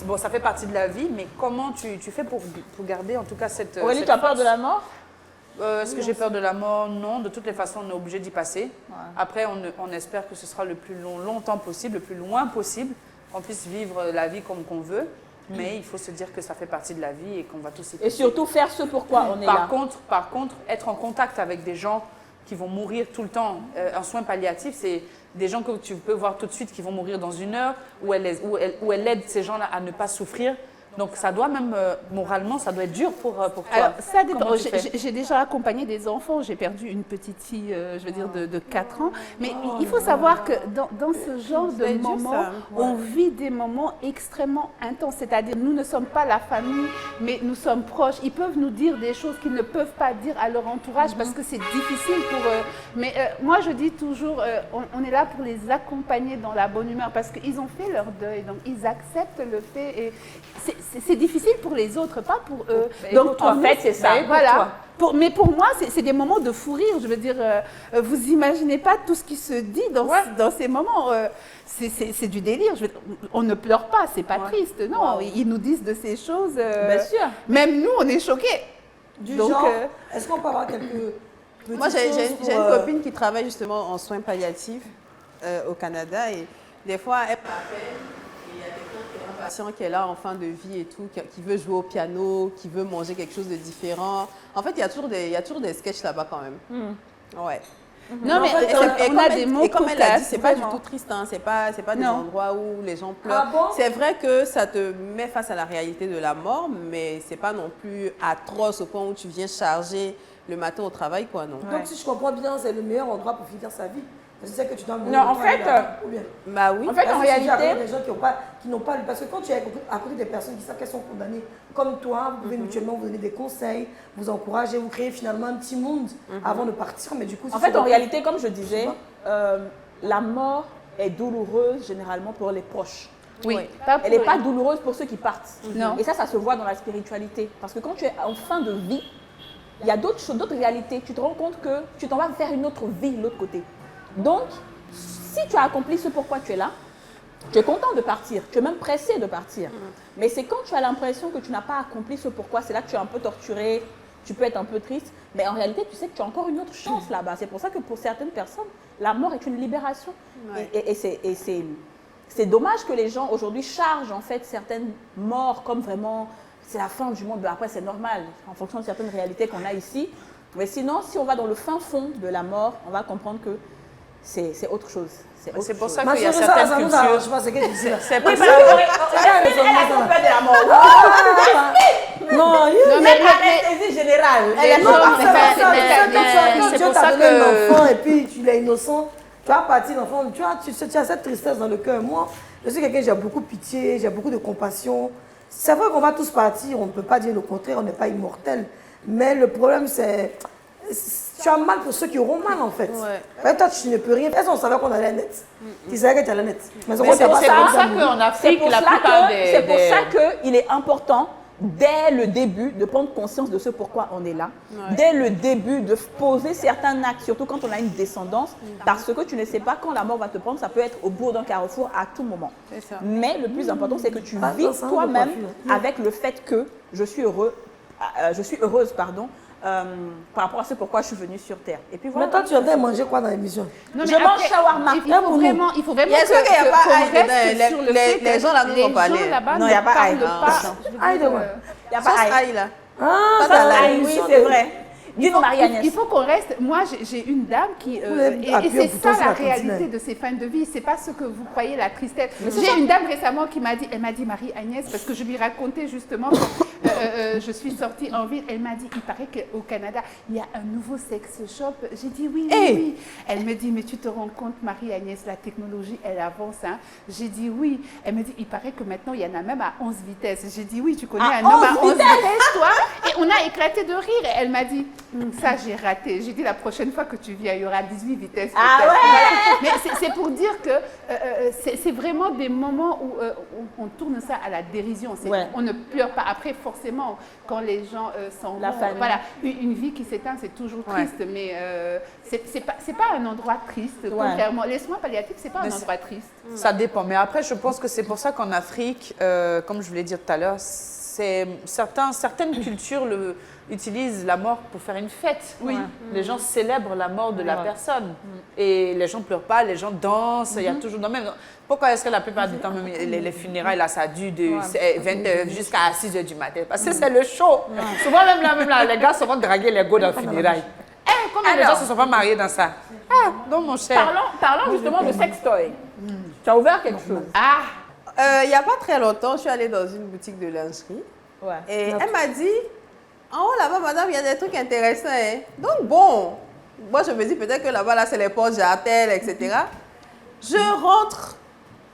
bon, ça fait partie de la vie, mais comment tu fais pour garder en tout cas cette... Aurélie, tu as peur de la mort? Est-ce que j'ai peur de la mort? Non, de toutes les façons, on est obligé d'y passer. Ouais. Après, on espère que ce sera le plus longtemps possible, le plus loin possible, qu'on puisse vivre la vie comme qu'on veut. Mais il faut se dire que ça fait partie de la vie et qu'on va tous y passer. Et surtout faire ce pourquoi on est là. Par contre, être en contact avec des gens qui vont mourir tout le temps. Un soin palliatif, c'est des gens que tu peux voir tout de suite qui vont mourir dans 1 heure, où elle aide ces gens-là à ne pas souffrir. Donc ça doit même, moralement, ça doit être dur pour toi. Alors ça dépend. J'ai déjà accompagné des enfants, j'ai perdu une petite fille, je veux dire, de 4 ans. Mais il faut savoir que dans ce genre de moments, on vit des moments extrêmement intenses. C'est-à-dire, nous ne sommes pas la famille, mais nous sommes proches. Ils peuvent nous dire des choses qu'ils ne peuvent pas dire à leur entourage parce que c'est difficile pour eux. Mais moi, je dis toujours, on est là pour les accompagner dans la bonne humeur parce qu'ils ont fait leur deuil. Donc, ils acceptent le fait et c'est difficile pour les autres, pas pour eux. Donc, en fait, c'est ça. Voilà. Mais pour moi, c'est des moments de fou rire. Je veux dire, vous imaginez pas tout ce qui se dit dans ces moments. C'est du délire. On ne pleure pas, c'est pas triste. Non, ils nous disent de ces choses. Bien sûr. Même nous, on est choqués. Donc, genre, est-ce qu'on peut avoir quelques petites Moi, j'ai choses une copine qui travaille justement en soins palliatifs au Canada et des fois, elle m'appelle. Il y a un patient qui est là en fin de vie et tout, qui veut jouer au piano, qui veut manger quelque chose de différent. En fait, il y a toujours des sketchs là-bas quand même. Ouais. Non, mais on a des mots. Et comme elle a dit, c'est pas du tout triste, hein. C'est pas des endroits où les gens pleurent. Ah bon? C'est vrai que ça te met face à la réalité de la mort, mais c'est pas non plus atroce au point où tu viens charger le matin au travail, quoi, non. Donc, si je comprends bien, c'est le meilleur endroit pour finir sa vie. Parce que c'est que tu dois mourir. Non, en fait, bah oui. En fait, en réalité, des gens qui n'ont pas lu. Parce que quand tu es à côté des personnes qui savent qu'elles sont condamnées, comme toi, vous pouvez mutuellement vous donner des conseils, vous encourager, vous créer finalement un petit monde avant de partir. Mais du coup, en fait, en réalité, comme je disais, la mort est douloureuse généralement pour les proches. Oui. Elle n'est pas douloureuse pour ceux qui partent. Non. Et ça se voit dans la spiritualité. Parce que quand tu es en fin de vie, il y a d'autres choses, d'autres réalités. Tu te rends compte que tu t'en vas faire une autre vie de l'autre côté. Donc, si tu as accompli ce pourquoi tu es là, tu es content de partir, tu es même pressé de partir. Mais c'est quand tu as l'impression que tu n'as pas accompli ce pourquoi, c'est là que tu es un peu torturé, tu peux être un peu triste. Mais en réalité, tu sais que tu as encore une autre chance là-bas. C'est pour ça que pour certaines personnes, la mort est une libération. Et c'est dommage que les gens aujourd'hui chargent en fait certaines morts comme vraiment c'est la fin du monde. Après, c'est normal en fonction de certaines réalités qu'on a ici. Mais sinon, si on va dans le fin fond de la mort, on va comprendre que c'est autre chose. C'est pour ça Ma qu'il y a chérie, certaines ça nous cultures. arrange pas, c'est que tu dis là. C'est pour Oui, ça. parce que elle a peur de la mort. Non, Non, mais Anesthésie générale. elle est Non, pas mais quand c'est Dieu pour t'a ça donné que- un enfant et puis tu l'es innocent, tu vas partir l'enfant, tu as cette tristesse dans le cœur. Moi, je suis quelqu'un, j'ai beaucoup de pitié, j'ai beaucoup de compassion. C'est vrai qu'on va tous partir, on ne peut pas dire le contraire, on n'est pas immortel. Mais le problème, c'est tu as mal pour ceux qui auront mal en fait. Ouais. Toi, tu ne peux rien. Est-ce qu'on savait qu'on allait net? Tu savais que tu allais net. Mais c'est pour ça qu'en C'est Afrique, pour la ça plupart que- des... c'est pour ça qu'il est important, dès le début, de prendre conscience de ce pourquoi on est là. Dès le début, de poser certains actes, surtout quand on a une descendance, parce que tu ne sais pas quand la mort va te prendre, ça peut être au bout d'un carrefour à tout moment. Mais le plus important, c'est que tu vis toi-même avec le fait que je suis heureuse, par rapport à ce pourquoi je suis venue sur Terre. Et puis voilà. Mais toi, tu as manger quoi dans l'émission? Non, Je mais mange après, shawarma. Il faut vraiment Il y a sûr qu'il n'y a pas aïe qu'on dedans. reste sur le fait Les que gens là nous ont parlé. Les gens là-bas Non, il y a ne pas aïe. parlent pas. Je veux Aïe dire, de quoi? Il n'y a pas Sauce aïe. aïe là. Ah, Pas ça, dans la c'est Oui, l'émission c'est de- vrai. Dis-nous, Marie-Agnès. Il faut qu'on reste. Moi, j'ai une dame qui. voulez Et appuyer c'est au bouton ça sur la la réalité continelle. de ces fins de vie. C'est pas ce que vous croyez, la tristesse. J'ai une dame récemment qui m'a dit, Marie-Agnès, parce que je lui racontais justement que je suis sortie en ville. Elle m'a dit, il paraît qu'au Canada, il y a un nouveau sex shop. J'ai dit oui, oui, oui. Elle me dit, mais tu te rends compte, Marie-Agnès, la technologie, elle avance. Hein. J'ai dit oui. Elle me dit, il paraît que maintenant, il y en a même à 11 vitesses. J'ai dit oui, tu connais un homme à 11 vitesses, toi? Et on a éclaté de rire. Et elle m'a dit, ça, j'ai raté. J'ai dit, la prochaine fois que tu viens, il y aura 18 vitesses. Ah peut-être. ouais. Voilà. Mais c'est pour dire que c'est vraiment des moments où on tourne ça à la dérision. Ouais. On ne pleure pas. Après, forcément, quand les gens s'en La vont, famille. voilà, une vie qui s'éteint, c'est toujours triste. Mais c'est pas un endroit triste. Contrairement, les soins palliatifs, c'est pas un endroit triste. Ça dépend. Mais après, je pense que c'est pour ça qu'en Afrique, comme je voulais dire tout à l'heure, certaines cultures utilisent la mort pour faire une fête. Oui. Les gens célèbrent la mort de la personne. Et les gens ne pleurent pas, les gens dansent. Il y a toujours... Non, même, pourquoi est-ce que la plupart du temps, même les funérailles, là, ça dure de 20h jusqu'à 6h du matin? Parce que c'est le show. Souvent, même là, les gars se vont draguer les go dans les funérailles. Comment les gens ne se sont pas mariés dans ça? Ah, donc mon cher. Parlons justement de sextoy. Tu as ouvert quelque chose. Il n'y a pas très longtemps, je suis allée dans une boutique de lingerie. Ouais. Et elle m'a dit, en haut là-bas, madame, il y a des trucs intéressants. Hein. Donc bon, moi je me dis peut-être que là-bas, là, c'est les portes jartelles, etc. Je rentre,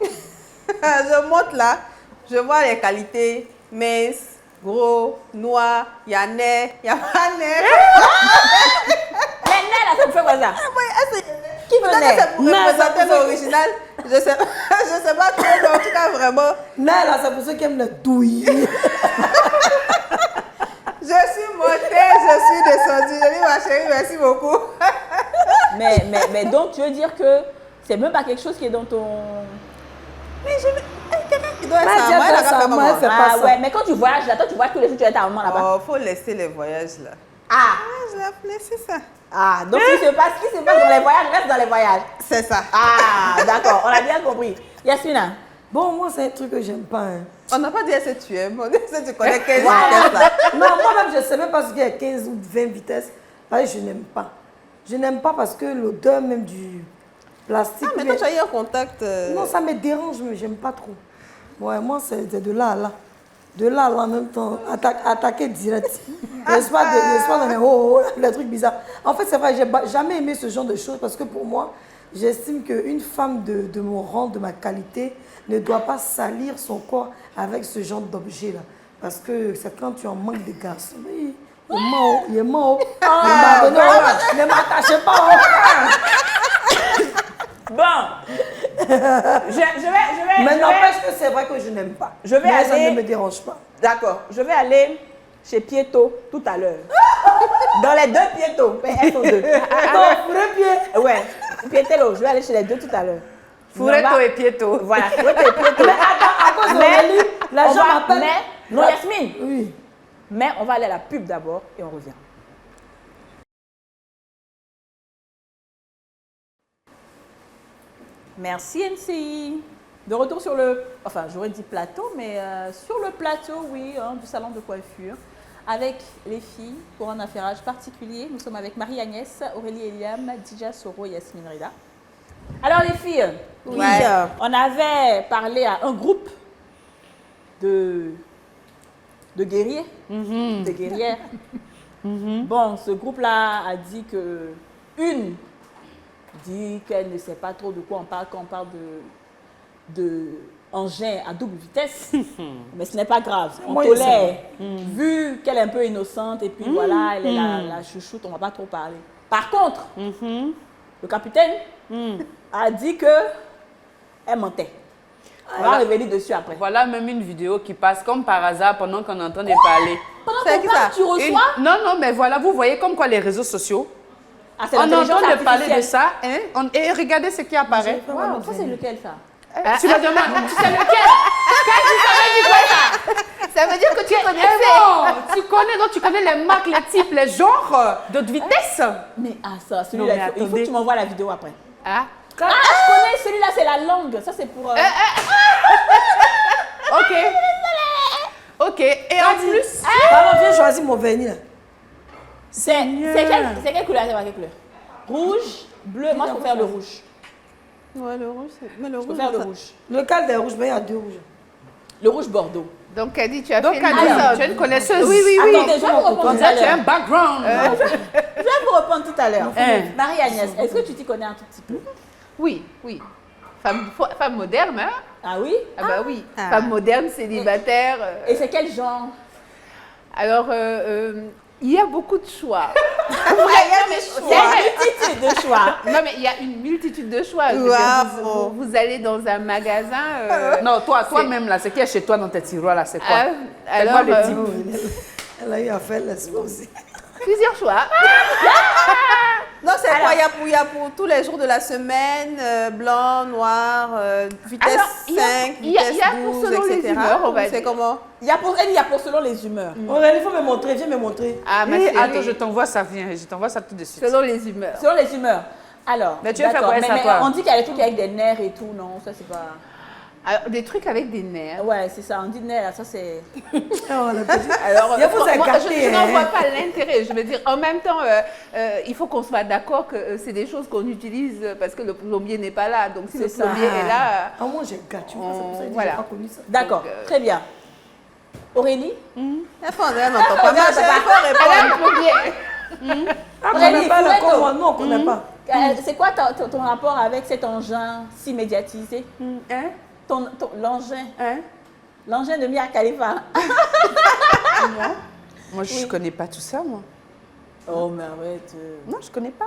je monte là, je vois les qualités, mince, gros, noir, il y a nez, il n'y a pas nez. Mais nez, là, ça me fait quoi ça? Qui veut Peut-être nez? que c'est pour représenter l'original. Je sais pas trop, mais en tout cas, vraiment. Non, là, c'est pour ceux qui aiment le douille. Je suis montée, je suis descendue. Je dis, ma chérie, merci beaucoup. Mais donc, tu veux dire que c'est même pas quelque chose qui est dans ton... Mais quelqu'un qui doit être Mais ça. Dieu Moi, elle a fait ça, fait moi, maman. elle fait pas Ah ça. ouais, mais quand tu voyages là, toi, tu vois tous les jours, tu es ta maman là-bas. Oh, faut laisser les voyages là. Ah, Je l'ai laissé ça. ah, donc ce qui se passe dans les voyages, reste dans les voyages. C'est ça. Ah, d'accord, on a bien compris. Yasmina, Bon, moi, c'est un truc que j'aime pas. Hein. On n'a pas dit est-ce que tu aimes, on dit est-ce que tu connais 15 Voilà. vitesses là. Non, moi-même, je ne sais même pas ce qu'il y a 15 ou 20 vitesses. Parce que je n'aime pas. Je n'aime pas parce que l'odeur même du plastique. Ah, mais toi, tu as eu un contact. Non, ça me dérange, mais j'aime pas trop. Ouais, moi, c'est de là à là. De là à là en même temps. Attaquer direct. N'est-ce pas dans les trucs bizarres. En fait, c'est vrai, j'ai jamais aimé ce genre de choses parce que pour moi, j'estime qu'une femme de mon rang, de ma qualité, ne doit pas salir son corps avec ce genre d'objet-là. Parce que c'est quand tu en manques de garçons. Oui, il est mort. Ne m'attachez pas. bon, Mais n'empêche que c'est vrai que je n'aime pas. Je vais mais ça aller- ne me dérange pas. D'accord, je vais aller chez Pieto tout à l'heure. Dans les deux Pieto, elles sont deux. Attends, fourré pied. Ouais, Pietelo, je vais aller chez les deux tout à l'heure. Fureto et Pieto. Voilà, Fureto et Pieto. Mais attends, à cause de Aurélie, la on gens va- m'appellent. mais- non, Yasmine. Oui. Mais on va aller à la pub d'abord et on revient. Merci NCI. De retour sur le, enfin j'aurais dit plateau, mais sur le plateau, oui, du salon de coiffure, avec les filles pour un affairage particulier. Nous sommes avec Marie-Agnès, Aurélie Eliam, Dija Soro et Yasmine Rida. Alors les filles, oui, on avait parlé à un groupe de guerriers, de guerrières. Bon, ce groupe-là a dit que une dit qu'elle ne sait pas trop de quoi on parle quand on parle de engin à double vitesse. Mais ce n'est pas grave, on Moi, tolère. Vu qu'elle est un peu innocente et puis voilà, elle est la chouchoute, on ne va pas trop parler. Par contre, le capitaine a dit que elle mentait. On va revenir dessus après. Voilà même une vidéo qui passe comme par hasard pendant qu'on entend de parler. Pendant C'est qu'on qui parle, ça? tu reçois. Non, non, mais voilà, vous voyez comme quoi les réseaux sociaux, Ah, c'est on l'intelligence entend de parler de artificielle. ça, hein, et regardez ce qui apparaît. Wow, ça c'est lequel ça? Tu me demandes, tu sais lequel? Quand tu savais du quoi ça? Ça veut dire que tu Eh connaissais. bon, tu connais, donc tu connais les marques, les types, les genres de vitesse. Mais ça, Non, celui-là, mais il faut que attendez. tu m'envoies la vidéo après. Ah, Ah, je connais celui-là, c'est la langue. Ça, c'est pour. ok. Ok, et en plus, Maman, viens choisir mon vernis là. C'est quelle couleur? C'est quelle couleur? Rouge, bleu. Moi, je préfère le rouge. Ouais, le rouge, mais le Je préfère le rouge. Le cal des rouges, mais il y a deux rouges. Le rouge Bordeaux. Donc, Kadi, tu as donc fait Kadi, le tu es une connaisseuse. Oui, oui, oui. Attendez, je vais vous répondre Comme tout à ça, tu as un l'heure. background. Je vais vous répondre tout à l'heure. Hein. Marie-Agnès, est-ce que tu t'y connais un tout petit peu? Oui, oui. Femme moderne, hein? Ah oui? Ah bah oui. Femme moderne, célibataire. Et c'est quel genre? Alors, il y a beaucoup de choix. Il y a une multitude de choix. Non, mais il y a une multitude de choix. Je veux Wow. dire, vous allez dans un magasin. Non, toi-même, là, ce qu'il y a chez toi dans tes tiroirs, là, c'est quoi? Alors, le type. Elle a eu à faire laisse-moi aussi. plusieurs choix. Non, c'est quoi? Il y a pour tous les jours de la semaine, blanc, noir, vitesse Alors, 5, il y a vitesse pour 12, selon les etc. humeurs, on va C'est dire. comment? Il y a pour selon les humeurs. Aurélie, il faut me montrer, viens me montrer. Ah, ma Eh, chérie, attends, je t'envoie ça, viens, je t'envoie ça tout de suite. selon les humeurs. Selon les humeurs. Alors, Mais tu veux faire d'accord, quoi, ça, toi? on dit qu'il y a des trucs avec des nerfs et tout, non? Ça, c'est pas... Alors, des trucs avec des nerfs. Ouais, c'est ça, on dit nerfs, ça, c'est... Oh, la petite. Alors, Il faut moi, s'écarter, je n'en hein. vois pas l'intérêt. Je veux dire, en même temps, il faut qu'on soit d'accord que c'est des choses qu'on utilise parce que le plombier n'est pas là. Donc, si le C'est ça. plombier est là, Ah, moi, j'ai gâté. C'est pour ça que voilà. j'ai pas connu ça. D'accord, Donc, très bien. Aurélie? Elle n'entend pas. Regarde, alors, le plombier. Ah, on Aurélie, connaît pas Fouetto. encore, moi. Non, on connaît pas. C'est quoi ton rapport avec cet engin si médiatisé? Hein? L'engin. Hein? L'engin de Mia Khalifa. Moi, je ne connais pas tout ça, moi. Oh, mais arrête. Non, je ne connais pas.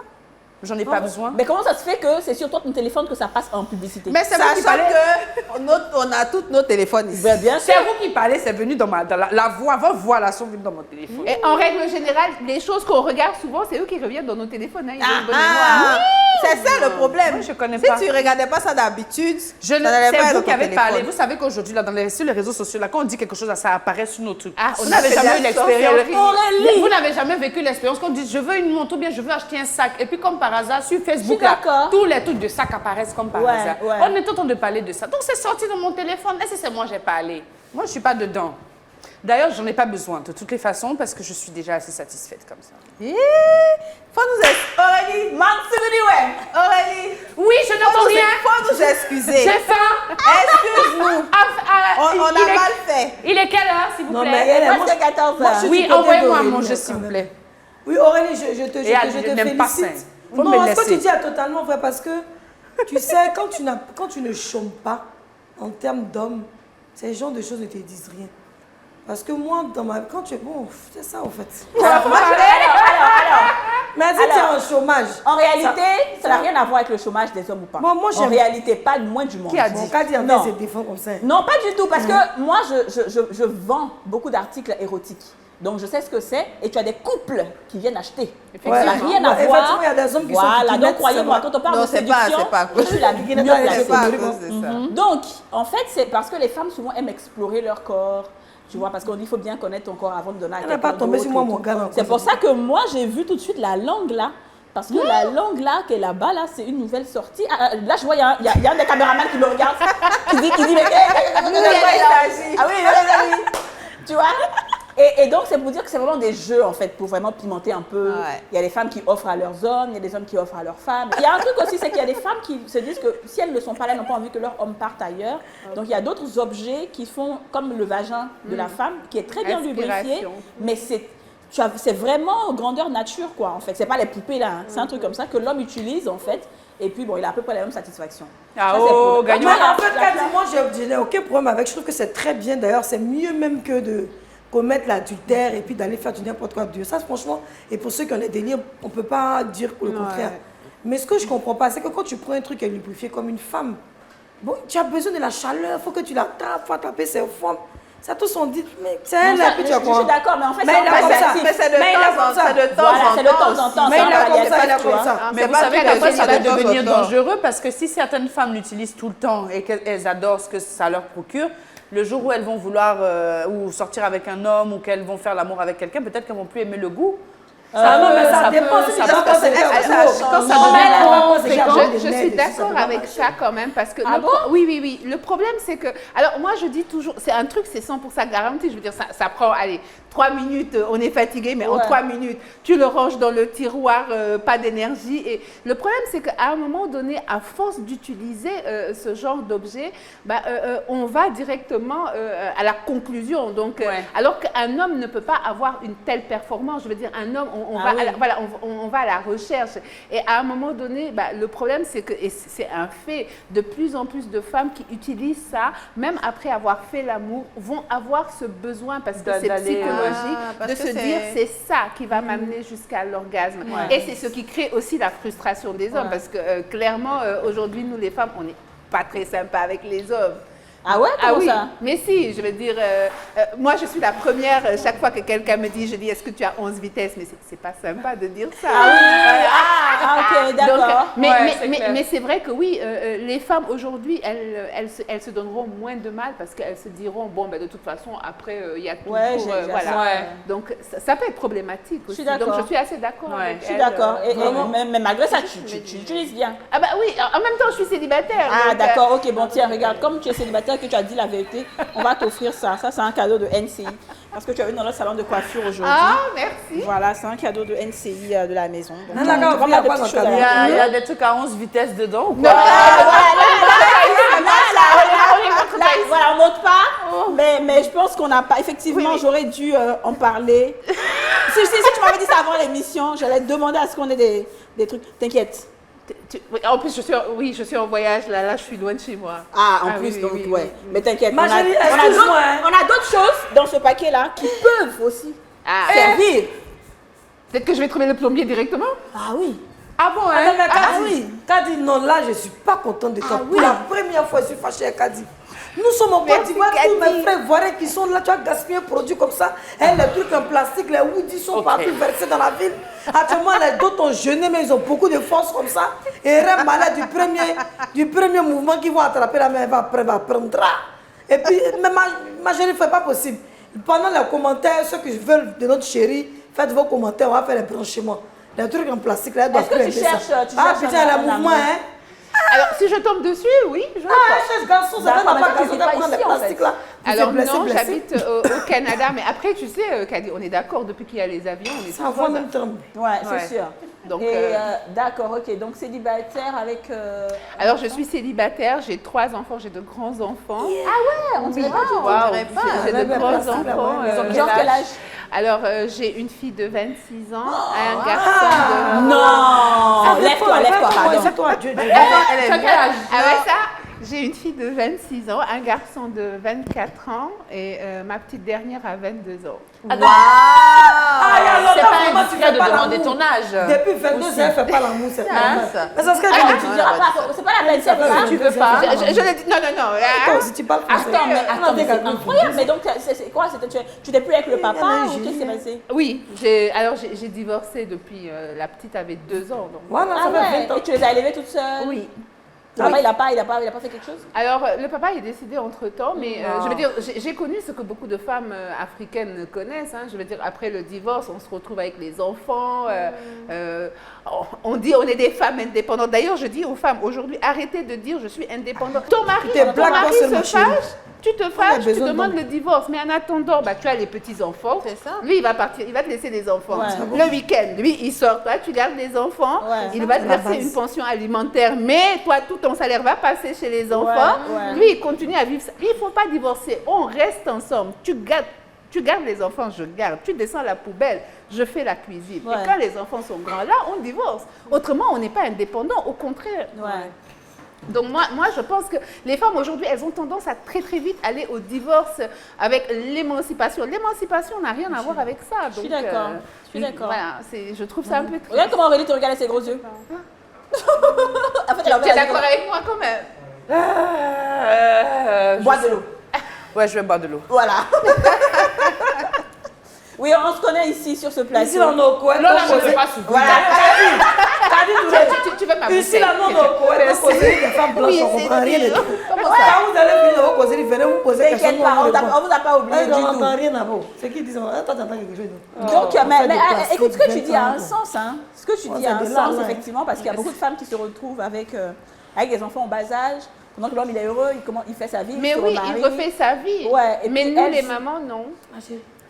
J'en ai pas besoin. Mais comment ça se fait que c'est sur ton téléphone que ça passe en publicité? Mais c'est vous qui Sachant parlez. qu'on a tous nos téléphones ici. Ben, bien sûr. C'est vous qui parlez, c'est venu dans la voix. Vos voix là sont venues dans mon téléphone. Et en règle générale, les choses qu'on regarde souvent, c'est eux qui reviennent dans nos téléphones. Hein, ils ont une bonne mémoire. Ah, c'est ça le problème. Moi, je connais si pas. tu regardais pas ça d'habitude, Je ne ça n'allait pas c'est être vous dans qui ton avez parlé. téléphone. Vous savez qu'aujourd'hui, là, sur les réseaux sociaux, là, quand on dit quelque chose, ça apparaît sur nos trucs. Ah, vous on a n'avez fait jamais de eu la l'expérience. sorcellerie. Aurélie. Vous n'avez jamais vécu l'expérience qu'on dit je veux une montre ou bien je veux acheter un sac. Et puis, comme par hasard, sur Facebook, là, d'accord. tous les trucs de sac apparaissent comme par Ouais, hasard. ouais. On est en train de parler de ça. Donc, c'est sorti dans mon téléphone. Est-ce que c'est moi j'ai parlé? Moi, je ne suis pas dedans. D'ailleurs, j'en ai pas besoin de toutes les façons parce que je suis déjà assez satisfaite comme ça. Faut nous Aurélie, Aurélie, Oui, je n'entends rien. faut nous excuser. J'ai faim. Excuse-nous. On a il est- mal fait. Il est quelle heure, s'il vous Non, plaît? mais elle est Moi, c'est 14 moi, je heures. suis Oui, du côté envoyez-moi à d'Aurélie, manger, là, s'il quand vous même. plaît. Oui, Aurélie, je te Et elle, je félicite. n'aime pas ça. Faut me Non, ce que laisser. tu dis est totalement vrai parce que, tu sais, quand tu ne chômes pas en termes d'hommes, ces genres de choses ne te disent rien. Parce que moi, quand tu es bon, c'est ça en fait. Mais si tu es en chômage. En réalité, ça n'a rien à voir avec le chômage des hommes ou pas. Bon, moi, en réalité, pas le moins du monde. Qui a dit? Kadi en Non. se défend comme ça. Non, pas du tout, parce que moi, je vends beaucoup d'articles érotiques. Donc, je sais ce que c'est et tu as des couples qui viennent acheter. Ça n'a rien à voir. Effectivement, il y a des hommes qui sont Voilà, donc croyez-moi, quand on parle Non, de c'est pas- séduction, c'est pas à je suis la mieux placée. C'est pas à cause de ça. Donc, en fait, c'est parce que les femmes souvent aiment explorer leur corps. Tu vois, parce qu'on dit qu'il faut bien connaître ton corps avant de donner à quelqu'un Elle n'est pas tombée d'autre sur moi, et mon tout. gars. C'est pour ça que moi, j'ai vu tout de suite la langue là. Parce que la langue là, qui est là-bas, là, c'est une nouvelle sortie. Là, je vois, il y a un des caméramans qui me regarde, qui dit, mais... Ah oui. Tu vois? Et donc, c'est pour dire que c'est vraiment des jeux, en fait, pour vraiment pimenter un peu. Ouais. Il y a des femmes qui offrent à leurs hommes, il y a des hommes qui offrent à leurs femmes. Il y a un truc aussi, c'est qu'il y a des femmes qui se disent que si elles ne sont pas là, elles n'ont pas envie que leur homme parte ailleurs. Donc, il y a d'autres objets qui font comme le vagin de la femme, qui est très bien lubrifié, Inspiration. mais c'est vraiment grandeur nature, quoi, en fait. C'est pas les poupées, là. Hein. C'est un truc comme ça que l'homme utilise, en fait. Et puis, bon, il a à peu près la même satisfaction. Ah, Ça, c'est oh, pour- gagnant. Voilà, En fait, Kadi, moi, je n'ai aucun problème avec. Je trouve que c'est très bien. D'ailleurs, c'est mieux même que de commettre l'adultère et puis d'aller faire du n'importe quoi. Dieu. Ça, franchement, et pour ceux qui ont des délires, on ne peut pas dire le contraire. Mais ce que je ne comprends pas, c'est que quand tu prends un truc qui est lubrifié comme une femme, bon, tu as besoin de la chaleur, il faut que tu la tapes, il faut taper ses formes. Ça tous on dit, mais c'est Non, elle ça, là, puis tu as je suis d'accord, mais en fait, Mais c'est il a pas comme ça. palliatif. Mais c'est de Mais il a temps comme en ça. temps. C'est de temps Voilà, en c'est de temps en temps. temps. Mais c'est il un a comme ça, palliatif, il a tu comme vois. ça. Mais C'est vous pas savez tout à qu'après, fait ça de va temps en devenir temps. dangereux parce que si certaines femmes l'utilisent tout le temps et qu'elles adorent ce que ça leur procure, le jour où elles vont vouloir ou sortir avec un homme ou qu'elles vont faire l'amour avec quelqu'un, peut-être qu'elles vont plus aimer le goût. Non, mais ça dépend. Si tu ça as peut- passé quand ça Je suis d'accord avec ça quand même parce que oui. Le problème c'est que alors moi je dis toujours c'est un truc c'est 100% garanti. Je veux dire ça prend allez 3 minutes on est fatigué mais en 3 minutes tu le ranges dans le tiroir pas d'énergie et le problème c'est qu'à un moment donné à force d'utiliser ce genre d'objet on va directement à la conclusion donc alors qu'un homme ne peut pas avoir une telle performance. Je veux dire un homme on va à la recherche. Et à un moment donné, le problème, c'est que, et c'est un fait, de plus en plus de femmes qui utilisent ça, même après avoir fait l'amour, vont avoir ce besoin, parce que c'est psychologique, de se dire c'est ça qui va m'amener jusqu'à l'orgasme. Et c'est ce qui crée aussi la frustration des hommes, parce que clairement, aujourd'hui, nous les femmes, on n'est pas très sympa avec les hommes. Ah ouais, comment ça? Mais si, je veux dire, moi je suis la première, chaque fois que quelqu'un me dit, je dis, est-ce que tu as 11 vitesses? Mais c'est pas sympa de dire ça. Ok, d'accord. Mais c'est vrai que oui, les femmes aujourd'hui, elles se donneront moins de mal parce qu'elles se diront, bon, de toute façon, après, il y a toujours, Donc ça peut être problématique aussi. Donc je suis assez d'accord avec elle. Je suis d'accord. Mais malgré ça, tu utilises bien. Ah bah oui, en même temps, je suis célibataire. Ah d'accord, ok, bon tiens, regarde, comme tu es célibataire, que tu as dit la vérité, on va t'offrir ça. Ça, c'est un cadeau de NCI. Parce que tu as vu dans le salon de coiffure aujourd'hui. Ah, merci. Voilà, c'est un cadeau de NCI de la maison. Donc, Il y a des trucs à 11 vitesses dedans ou quoi? Voilà, on monte pas, mais je pense qu'on n'a pas, effectivement, j'aurais dû en parler. Si tu m'avais dit ça avant l'émission, j'allais te demander à ce qu'on ait des trucs. T'inquiète. En plus, je suis en voyage, là, je suis loin de chez moi. Ah, en plus, donc, ouais. Mais t'inquiète, on chérie, a d'autres choses dans ce paquet-là qui peuvent aussi servir. Peut-être que je vais trouver le plombier directement? Ah oui. Ah bon, hein? Kadi, non, là, je ne suis pas contente de toi. Pour la première fois, je suis fâchée avec Kadi. Nous sommes au Côte d'Ivoire, tous mes frères voiraient qui sont là, tu as gaspillé un produit comme ça. Et les trucs en plastique, les woodies sont partout versés dans la ville. Actuellement, les d'autres ont jeûné, mais ils ont beaucoup de force comme ça. Et ils rêvent malade du premier mouvement qu'ils vont attraper la main, après va prendre. Et puis, mais ma chérie, ce n'est pas possible. Pendant les commentaires, ceux qui veulent de notre chérie, faites vos commentaires, on va faire les branchements. Les trucs en plastique, là, ils doivent plus aimer ça. Ah, putain, le mouvement, hein. Alors, si je tombe dessus, oui, je le prends. Ah, ce garçon, ça va pas qu'à prendre les plastiques là. Alors non, j'habite au Canada, mais après, tu sais, Kadi, on est d'accord, depuis qu'il y a les avions, on est ça va même tremble. Ouais, c'est sûr. Donc, d'accord, ok. Donc célibataire avec... Alors, je suis célibataire, j'ai 3 enfants, j'ai de grands enfants. Ah ouais, on dirait pas du tout. J'ai de grands enfants. Genre quel âge? Alors, j'ai une fille de 26 ans, un garçon de... Non, lève-toi, pardon. Lève-toi, Avec ça, j'ai une fille de 26 ans, un garçon de 24 ans et ma petite dernière a 22 ans. C'est pas un tu indiscret fais de pas demander l'amour. ton âge. Depuis 22 ans, elle ne fait pas l'amour, c'est normal. ça. Mais c'est ce qu'elle Ah, dit. tu diras pas, c'est pas la peine, c'est Ça, ça. tu veux pas. Je l'ai dit, non, non, non. Toi aussi, tu parles français. Attends, mais On a des c'est gars incroyable. Mais donc, c'est quoi? Tu n'es plus avec le papa mais ou j'ai- qu'est-ce qui s'est passé? Oui, j'ai divorcé depuis, la petite avait 2 ans. Donc. Voilà, Ah ça ouais, fait 20 ans. et tu les as élevés toutes seules? Oui. Le papa, il a pas fait quelque chose? Alors, le papa est décédé entre-temps, mais je veux dire, j'ai connu ce que beaucoup de femmes africaines connaissent. Hein. Je veux dire, après le divorce, on se retrouve avec les enfants. On dit on est des femmes indépendantes. D'ailleurs, je dis aux femmes, aujourd'hui, arrêtez de dire je suis indépendante. Ton mari T'es blague pas se seulement chez nous. fâche, tu te fâches, tu besoin demandes d'hommes. le divorce. Mais en attendant, bah, tu as les petits-enfants. C'est ça. Lui, il va partir, il va te laisser les enfants. Ouais. Le week-end, lui, il sort, toi, tu gardes les enfants. Ouais. Il va te La verser base. une pension alimentaire, mais toi, tout ton salaire va passer chez les enfants. ouais. Lui, il continue à vivre ça. Il ne faut pas divorcer. On reste ensemble. Tu gardes les enfants, je garde. Tu descends la poubelle, je fais la cuisine. Ouais. Et quand les enfants sont grands, là, on divorce. Autrement, on n'est pas indépendant. Au contraire. Ouais. Donc moi, je pense que les femmes aujourd'hui, elles ont tendance à très très vite aller au divorce avec l'émancipation. L'émancipation n'a rien à voir avec ça. Je suis Donc, d'accord. Je suis d'accord. Voilà, je trouve ça un peu triste. Regarde comment Aurélie te regarde avec ses gros yeux. En fait, Tu es d'accord avec moi quand même? Bois de l'eau. Ouais, je vais boire de l'eau. Voilà. Oui, on se connaît ici sur ce plateau. Ici, dans nos coins, Non, là, je ne vais pas souvent. Voilà. Tu veux m'appeler? Ici, là, non, nos coins, on cause des femmes blanches, Oui, on c'est comprend rien de dur. tout. Comment Quand vous allez venir au causerie, venez vous poser des questions. T'inquiète pas, on vous a pas oublié du On tout. n'entend rien là-bas. C'est qui disent, toi, tu entends quelque chose. Donc, On mais fait des plastiques, écoute, ce que tu dis a un 20 ans. sens. Hein. Ce que tu Ouais, dis a c'est un des sens, larmes, effectivement, parce qu'il y a beaucoup de femmes qui se retrouvent avec des enfants en bas âge. Pendant que l'homme, il est heureux, il fait sa vie. Mais il se oui, remarie. il refait sa vie. Ouais, et Mais puis nous, elle, les mamans, non.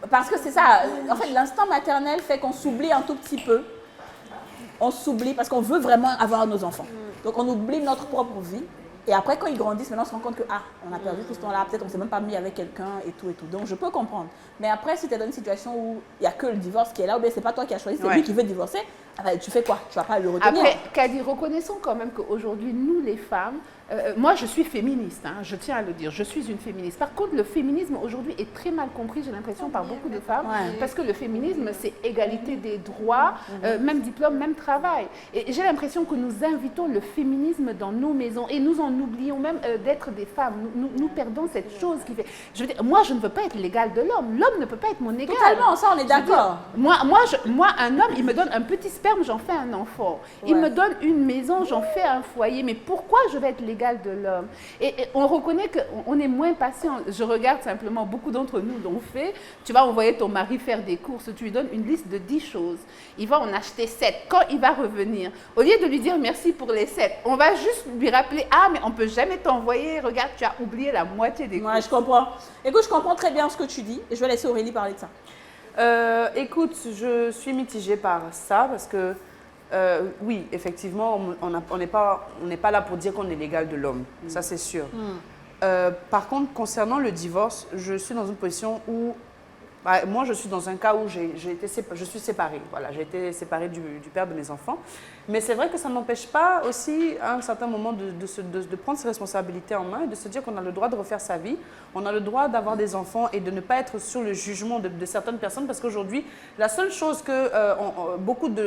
Parce que c'est ça. En fait, l'instinct maternel fait qu'on s'oublie un tout petit peu. On s'oublie parce qu'on veut vraiment avoir nos enfants. Donc, on oublie notre propre vie. Et après, quand ils grandissent, maintenant, on se rend compte que, on a perdu tout ce temps-là. Peut-être on ne s'est même pas mis avec quelqu'un et tout et tout. Donc, je peux comprendre. Mais après, si tu es dans une situation où il n'y a que le divorce qui est là, ou bien c'est pas toi qui as choisi, c'est lui qui veut divorcer, tu fais quoi? Tu vas pas le retenir. Après, Kadi, reconnaissons quand même qu'aujourd'hui, nous les femmes, moi je suis féministe, hein, je tiens à le dire, je suis une féministe. Par contre, le féminisme aujourd'hui est très mal compris, j'ai l'impression, par beaucoup de femmes, parce que le féminisme, c'est égalité des droits, même diplôme, même travail. Et j'ai l'impression que nous invitons le féminisme dans nos maisons et nous en oublions même d'être des femmes. Nous perdons cette chose qui fait... Je veux dire, moi, je ne veux pas être l'égale de l'homme. L'homme ne peut pas être mon égal. Totalement, ça, on est d'accord. Moi, un homme, il me donne un petit sperme, j'en fais un enfant. Il me donne une maison, j'en fais un foyer. Mais pourquoi je vais être l'égale de l'homme? Et on reconnaît qu'on est moins patient. Je regarde simplement, beaucoup d'entre nous l'ont fait. Tu vas envoyer ton mari faire des courses, tu lui donnes une liste de 10 choses. Il va en acheter 7. Quand il va revenir, au lieu de lui dire merci pour les 7, on va juste lui rappeler, mais on ne peut jamais t'envoyer, regarde, tu as oublié la moitié des courses. Ouais, je comprends. Écoute, je comprends très bien ce que tu dis et je vais laisser Aurélie parler de ça. Écoute, je suis mitigée par ça parce que, oui, effectivement, on n'est pas là pour dire qu'on est l'égal de l'homme. Ça, c'est sûr. Par contre, concernant le divorce, je suis dans une position où, moi, je suis dans un cas où je suis séparée. Voilà, j'ai été séparée du père de mes enfants. Mais c'est vrai que ça ne m'empêche pas aussi, à un certain moment, de prendre ses responsabilités en main et de se dire qu'on a le droit de refaire sa vie. On a le droit d'avoir des enfants et de ne pas être sur le jugement de certaines personnes parce qu'aujourd'hui, la seule chose que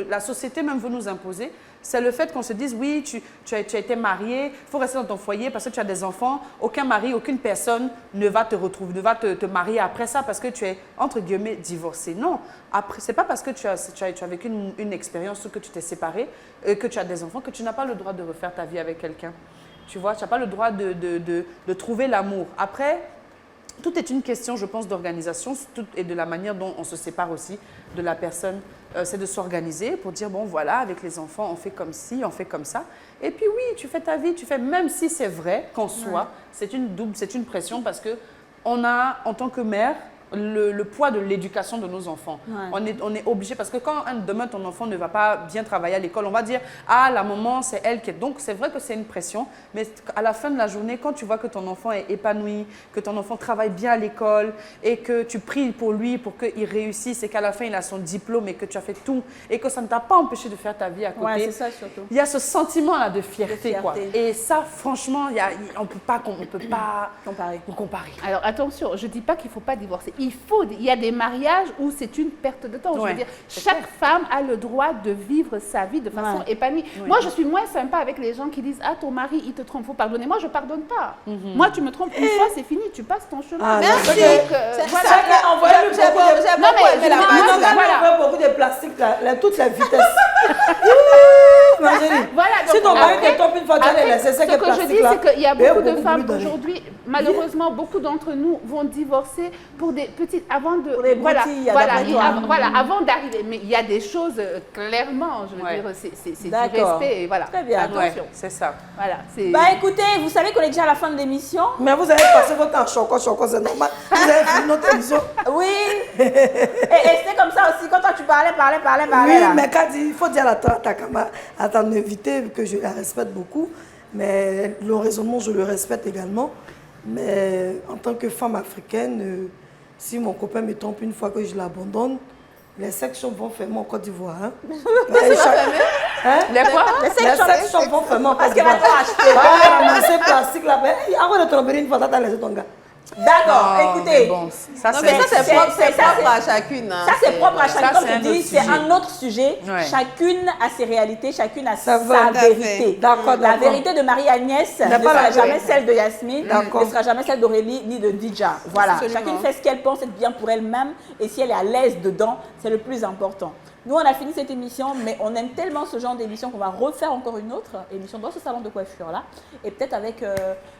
la société même veut nous imposer, c'est le fait qu'on se dise, oui, tu as été marié, il faut rester dans ton foyer parce que tu as des enfants. Aucun mari, aucune personne ne va te retrouver, ne va te marier après ça parce que tu es, entre guillemets, divorcé. Non, ce n'est pas parce que tu as vécu une expérience où que tu t'es séparé, que tu as des enfants, que tu n'as pas le droit de refaire ta vie avec quelqu'un. Tu vois, tu n'as pas le droit de trouver l'amour. Après, tout est une question, je pense, d'organisation et de la manière dont on se sépare aussi de la personne. C'est de s'organiser pour dire, bon, voilà, avec les enfants, on fait comme ci, on fait comme ça. Et puis oui, tu fais ta vie, même si c'est vrai qu'en soi, c'est une pression parce qu'on a, en tant que mère, le poids de l'éducation de nos enfants. Ouais. On est obligé, parce que quand demain ton enfant ne va pas bien travailler à l'école, on va dire, la maman, c'est elle qui est... Donc c'est vrai que c'est une pression, mais à la fin de la journée, quand tu vois que ton enfant est épanoui, que ton enfant travaille bien à l'école et que tu pries pour lui, pour qu'il réussisse et qu'à la fin il a son diplôme et que tu as fait tout et que ça ne t'a pas empêché de faire ta vie à côté, ouais, c'est ça, surtout. Il y a ce sentiment-là de fierté. Quoi. Et ça, franchement, on ne peut pas comparer. Alors attention, je ne dis pas qu'il ne faut pas divorcer. il y a des mariages où c'est une perte de temps. Je veux dire, chaque femme a le droit de vivre sa vie de façon épanouie. Moi, je suis moins sympa avec les gens qui disent « Ah, ton mari, il te trompe, faut pardonner. » Moi, je ne pardonne pas. Moi, tu me trompes une fois, c'est fini, tu passes ton chemin. Merci. Envoyez-lui beaucoup de plastique, là, toute la vitesse. Si ton mari te trompe une fois, tu vas laisser ce que je dis, c'est qu'il y a beaucoup de femmes aujourd'hui, malheureusement, beaucoup d'entre nous vont divorcer pour des petites, avant de, avant d'arriver. Mais il y a des choses, clairement, je veux dire, c'est du respect, voilà. Très bien. Attention. C'est ça. Voilà. Écoutez, vous savez qu'on est déjà à la fin de l'émission. Mais vous avez passé votre temps choco, c'est normal. Vous avez fini notre émission. Oui. Et c'est comme ça aussi, quand toi tu parlais. Oui, là. mais quand il faut dire à ton invité que je la respecte beaucoup, mais le raisonnement, je le respecte également. Mais en tant que femme africaine, si mon copain me trompe une fois que je l'abandonne, les sex shops vont fermer en Côte d'Ivoire. Hein? Les quoi? Les sex shops vont fermer en Côte d'Ivoire. Parce qu'elle va tout acheter. Ramasser plastique là. Avant de tromper une fois, tu as laissé ton gars. D'accord, écoutez. Bon, ça, c'est propre à chacune. Hein. Ça, c'est propre à chacune. Comme je dis, c'est sujet. un autre sujet. Ouais. Chacune a ses réalités, chacune a Ça sa va, vérité. D'accord, La d'accord. vérité de Marie-Agnès ne pas sera la jamais vérité. celle de Yasmine, D'accord. ne sera jamais celle d'Aurélie ni de Dija. Voilà. Absolument. Chacune fait ce qu'elle pense être bien pour elle-même et si elle est à l'aise dedans, c'est le plus important. Nous, on a fini cette émission, mais on aime tellement ce genre d'émission qu'on va refaire encore une autre émission dans ce salon de coiffure-là. Et peut-être avec,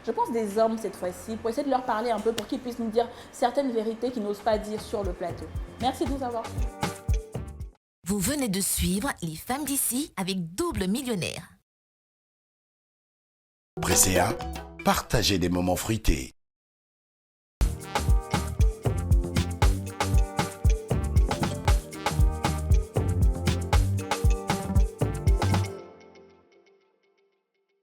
je pense, des hommes cette fois-ci, pour essayer de leur parler un peu, pour qu'ils puissent nous dire certaines vérités qu'ils n'osent pas dire sur le plateau. Merci de nous avoir suivis. Vous venez de suivre Les Femmes d'ici avec Double Millionnaire. Presséa, partagez des moments fruités.